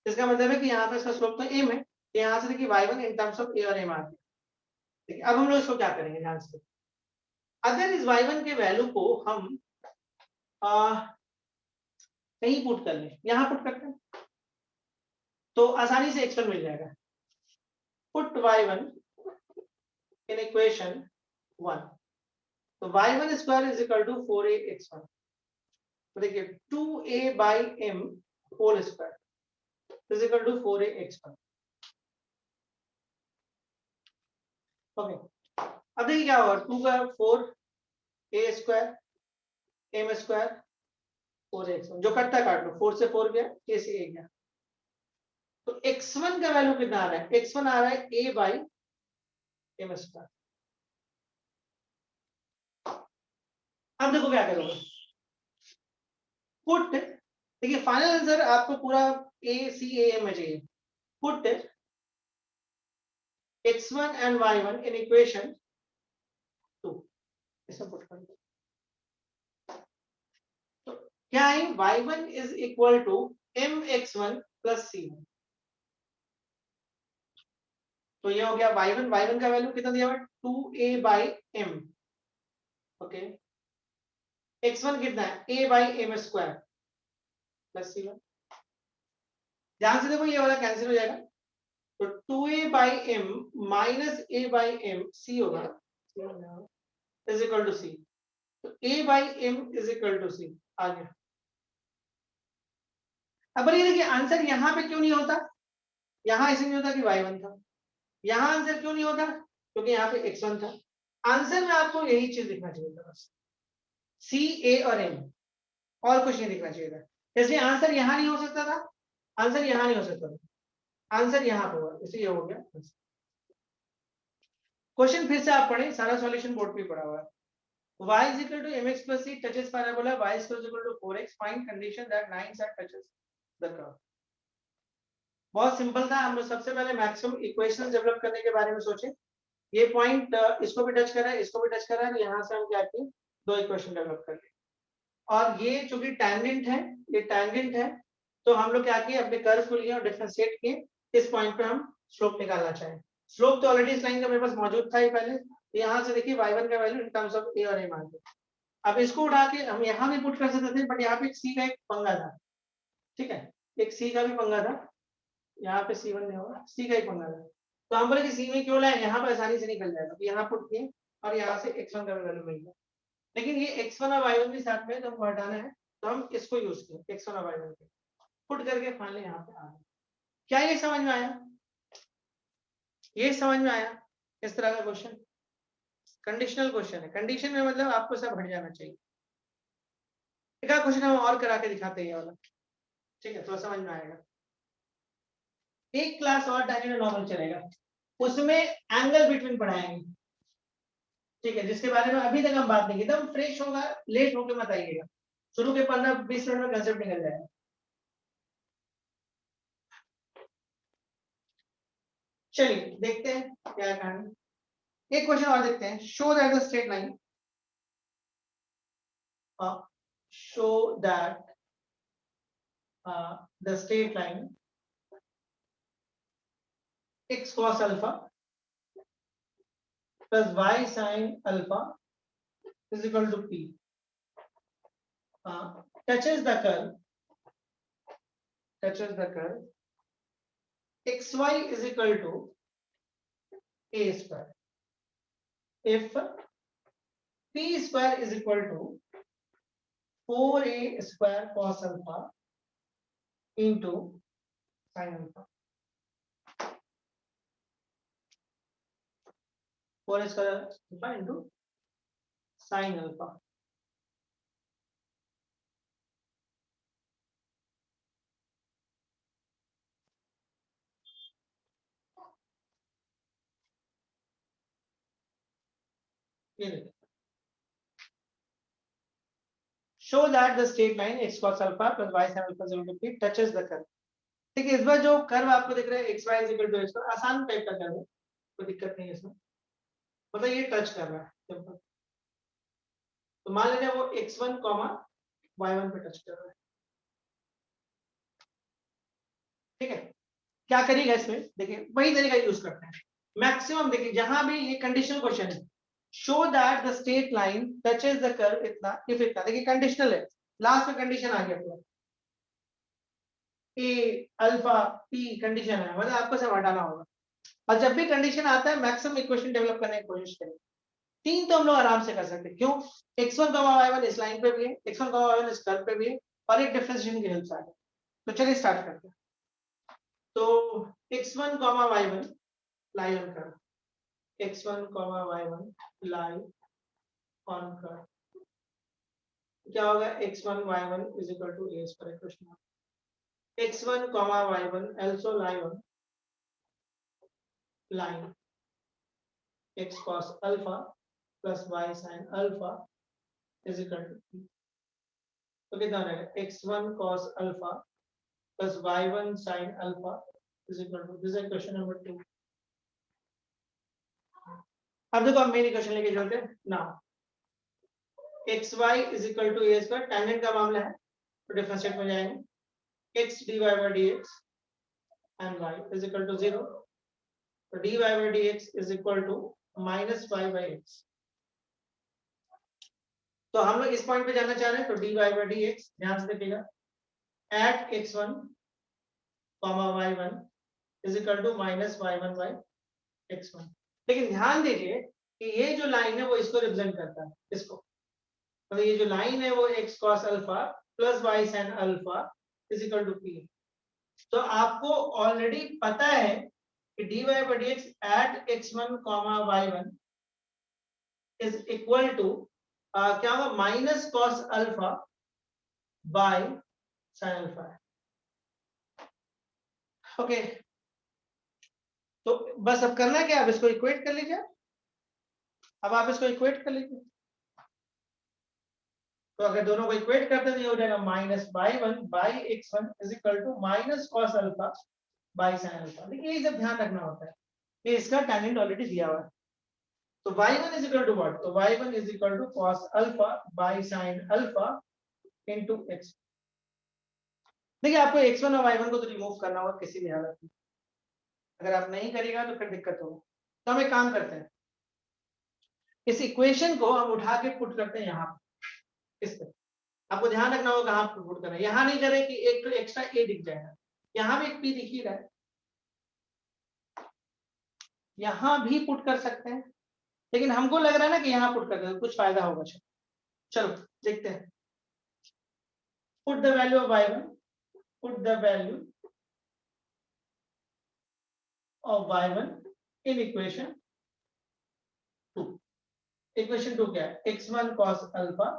इसका मतलब है कि यहाँ पे इसका स्लोप तो m है, तो यहाँ से देखिए y1 in terms of a और m आ गया। ठीक है, अब हम लोग इसको क्या करेंगे ध्यान से। अगर इस y1 के वैल्यू को हम कहीं पुट कर लें, यहाँ पुट करते हैं तो आसानी से x1 मिल जाएगा। पुट y1 इन इक्वेशन 1, तो y1 square is equal to 4ax1। तो देखिए 2a by m whole square is equal to 4ax1। Okay, अब देखिए क्या होगा, 2 का 4a square m square 4ax1, जो कटता काट लो, 4 से 4 गया, a से a गया। तो x1 का वैल्यू कितना आ रहा है, x1 आ रहा है a बाई m स्क्वायर। अब देखो क्या करोगे, पुट, देखिए फाइनल आंसर आपको पूरा a c a m में चाहिए। Put x1 and y1 in equation 2, इसमें पुट कर दो। तो क्या है, y1 is equal to mx1 plus c1। तो ये हो गया y1 का वैल्यू कितना दिया हुआ है 2a by m। Okay, x1 कितना है a by m square plus c1। ध्यान से देखो ये वाला कैंसिल हो जाएगा, तो 2a by m minus a by m c होगा इज इक्वल टू c। तो a by m is equal to c आ गया। अब ये देखिए आंसर यहाँ पे क्यों नहीं होता, यहाँ ऐसे नहीं होता कि y1 था, यहाँ आंसर क्यों नहीं होता क्योंकि यहाँ पे x1 था। आंसर में आपको यही चीज दिखना चाहिए था, बस c a और m, और कुछ नहीं दिखना चाहिए था। इसलिए आंसर यहाँ नहीं हो सकता था, आंसर यहाँ नहीं हो सकता था, आंसर यहाँ पे हुआ, इसलिए हो गया। क्वेश्चन फिर से आप पढ़ें, सारा सॉल्यूशन बोर्ड पे पढ़ा हुआ है। y is equal to mx plus c touches parabola y is equal to 4x, find condition that 9 side touches the curve। बहुत सिंपल था, हम लोग सबसे पहले मैक्सिमम इक्वेशन डेवलप करने के बारे में सोचे। ये पॉइंट इसको भी टच कर रहा है, इसको भी टच कर रहा है, यहाँ से हम क्या किए, दो इक्वेशन डेवलप कर लिए। और ये चूंकि टैंजेंट है, ये टैंजेंट है, तो हम लोग क्या किए, अपने कर्व को लिए और डिफरेंशिएट किए। इस पॉइंट पे हम स्लोप निकालना चाहें, स्लोप तो ऑलरेडी इस लाइन का मेरे पास मौजूद था ही पहले। यहाँ से देखिए y1 का value in terms of a और m आ गया। अब इसको उठा के हम यहाँ भी पुट कर सकते थे, बट यहाँ पे c का एक पंगा था। ठीक है, एक c का भी पंगा था, यहाँ पे c1 नहीं होगा, c का एक पंगा था। तो हम बोले कि c में क्यों लाए, यहाँ पर आसानी से निकल जाएगा, तो यहाँ पुट किए और यहाँ से x1 का वैल्यू मिल गया। लेकिन ये x1 और y1 भी साथ में, तो हमको हटाना है, तो हम इसको यूज किए x1 और y1 के, पुट करके फाइनली यहाँ पे आ गया। क्या ये समझ में आया, ये समझ में आया इस तरह का क्वेश्चन? कंडीशनल क्वेश्चन है, कंडीशन में मतलब आपको सब हट जाना चाहिए। एक क्वेश्चन हम और करा के दिखाते हैं ये वाला, ठीक है, तो समझ में आएगा। एक क्लास और डायनेमिक नॉर्मल चलेगा, उसमें एंगल बिटवीन पढ़ाएंगे, ठीक है, जिसके बारे में अभी तक हम बात नहीं की। एकदम फ्रेश होगा, लेट होके मत आइएगा, शुरू के 15-20 मिनट में कंसेप्ट निकल जाएगा। चलिए देखते हैं क्या कहानी। एक क्वेश्चन और देखते हैं, show that the straight line, show that the straight line x cos alpha plus y sin alpha is equal to p touches the curve xy is equal to a square if p square is equal to 4a square cos alpha into sin alpha। 4 square alpha into sine alpha. ये देखो, show that the straight line x cos alpha plus y sin alpha is equal to p touches the curve। ठीक है, इस बार जो कर्व आपको दिख रहा है x Y is equal to x, आसान टाइप का कर्व है, कोई दिक्कत नहीं है इसमें, मतलब ये टच कर रहा है सिंपल। तो मान लीजिए वो x1 y1 पे टच कर रहा है, ठीक है। क्या करेगा इसमें, देखिए वही तरीका यूज करते हैं मैक्सिमम। देखिए जहां भी ये कंडीशनल क्वेश्चन है, show that the straight line touches the curve इतना इफ इतना, देखिए कंडीशनल है, लास्ट में कंडीशन आ गया पूरा, ए अल्फा पी कंडीशन है, मतलब आपको सब हटाना होगा। और जब भी कंडीशन आता है मैक्सिमम इक्वेशन डेवलप करने की कोशिश करें। 3 तो हम लोग आराम से कर सकते हैं, क्यों, x1 y1 इस लाइन पे भी है, x1 y1 इस कर्व पे भी है, और एक डिफरेंशिएशन की हेल्प से आ गया। तो चलिए स्टार्ट करते हैं। तो x1 y1 lie on curve, x1 y1 lie on curve, क्या होगा, x1 y1 is equal to a square question, x1 y1 also lie on line x cos alpha plus y sin alpha is equal to p। तो कितना रहेगा, x1 cos alpha plus y1 sin alpha is equal to, this is question number 2। अब देखो हम मेन इक्वेशन लेके चलते हैं ना, xy is equal to a square, tangent का मामला है तो डिफरेंशिएट में जाएंगे, x dy by dx and y is equal to 0, तो dy by dx is equal to minus y by x। तो हम लोग इस पॉइंट पे जाना चाह रहे हैं, तो dy by dx ध्यान से देखिएगा, at x1 y1 is equal to minus y1 by x1। लेकिन ध्यान दीजिए कि ये जो लाइन है वो इसको रिप्रेजेंट करता है, इसको, तो ये जो लाइन है वो x cos alpha plus y sin alpha is equal to p। तो आपको ऑलरेडी पता है कि dy by dx at x1 y1 is equal to क्या होगा, minus cos alpha by sin alpha है, ओके। तो बस अब करना क्या, आप इसको इक्वेट कर लीजिए, अब आप इसको इक्वेट कर लीजिए। तो अगर दोनों को इक्वेट करते हैं तो ये हो जाएगा minus y1 by x1 is equal to minus cos alpha by sin alpha. देखिए ये सब ध्यान रखना होता है, ये इसका टेंजेंट ऑलरेडी दिया हुआ है। तो y1 is equal to what, तो y1 is equal to cos alpha by sin alpha into x। देखिए आपको x1 और y1 को तो रिमूव करना होगा किसी भी हालत में, अगर आप नहीं करिएगा तो फिर दिक्कत होगी। तो हम एक काम करते हैं, इस इक्वेशन को हम उठा के पुट करते हैं यहाँ पे, इस पे आपको ध्यान रखना होगा कहाँ पे पुट करना है। यहाँ नहीं करें कि एक तो एक्स्ट्रा ए दिख जाएगा, यहाँ भी एक पी दिख ही रहा है, यहाँ भी पुट कर सकते हैं, लेकिन हमको लग रहा है ना कि यहाँ पुट कर दें कुछ फायदा होगा। चलो देखते हैं, put the value of y1, put the value of y1 in equation 2। Equation 2 क्या है, x1 cos alpha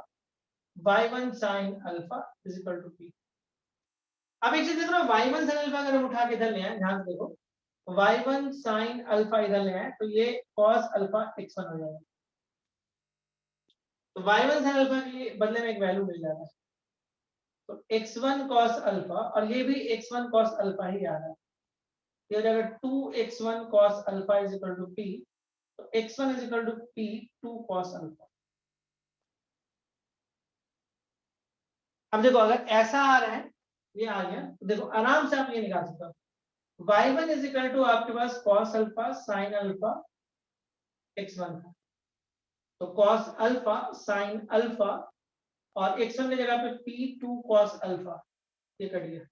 y1 sin alpha is equal to p। अब एक चीज देख रहे हो, y1 sin अल्फा अगर हम उठा के इधर ले आए, ध्यान से देखो, y1 sin अल्फा इधर ले आए तो ये cos अल्फा x1 हो जाएगा। तो y1 sin अल्फा के बदले में एक वैल्यू मिल जाता है, तो x1 cos अल्फा, और ये भी x1 cos अल्फा ही आ रहा है, ये हो जाएगा 2x1 cos alpha is equal to p। तो x1 is equal to p 2 cos alpha. अब देखो अगर ऐसा आ रहा है, ये आ गया, तो देखो आराम से आप ये निकाल सकते हो, y1 इज इक्वल टू आपके पास cos alpha sin alpha x1 था, तो cos अल्फा sin अल्फा और x1 की जगह पे p2 cos अल्फा, ये कट गया,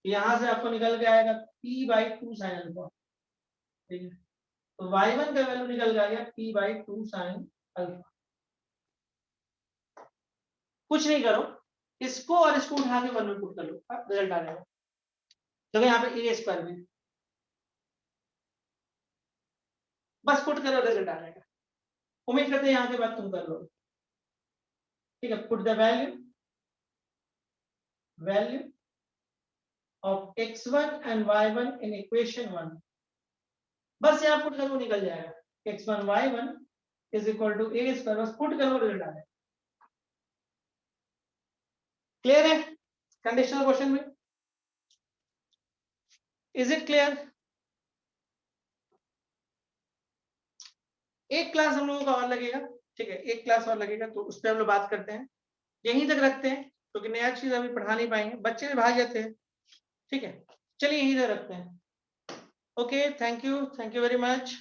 यहां से आपको निकल के आएगा p/2 sin अल्फा, ठीक है। तो y1 का वैल्यू निकल के आ गया p/2 sin अल्फा। कुछ नहीं करो, इसको और इसको उठा के वन में पुट कर लो, अब रिजल्ट आ जाएगा। तो यहाँ पे ए स्क्वायर में बस पुट करो, रिजल्ट आ जाएगा। उम्मीद करते हैं यहाँ के बाद तुम कर लो। ठीक है, put the value of x1 and y1 in equation 1। बस यहाँ पुट करो, निकल जाएगा। x1 y1 is equal to a square, बस पुट करो, रिजल्ट आ जाएगा। क्लियर है कंडीशनल क्वेश्चन में? Is it clear? एक क्लास हम लोगों का और लगेगा, ठीक है, एक क्लास और लगेगा, तो उस पर हम लोग बात करते हैं। यहीं तक रखते हैं क्योंकि नया चीज अभी पढ़ा नहीं पाएंगे, बच्चे भी भाग जाते हैं। ठीक है, चलिए यहीं तक रखते हैं। Okay, thank you very much.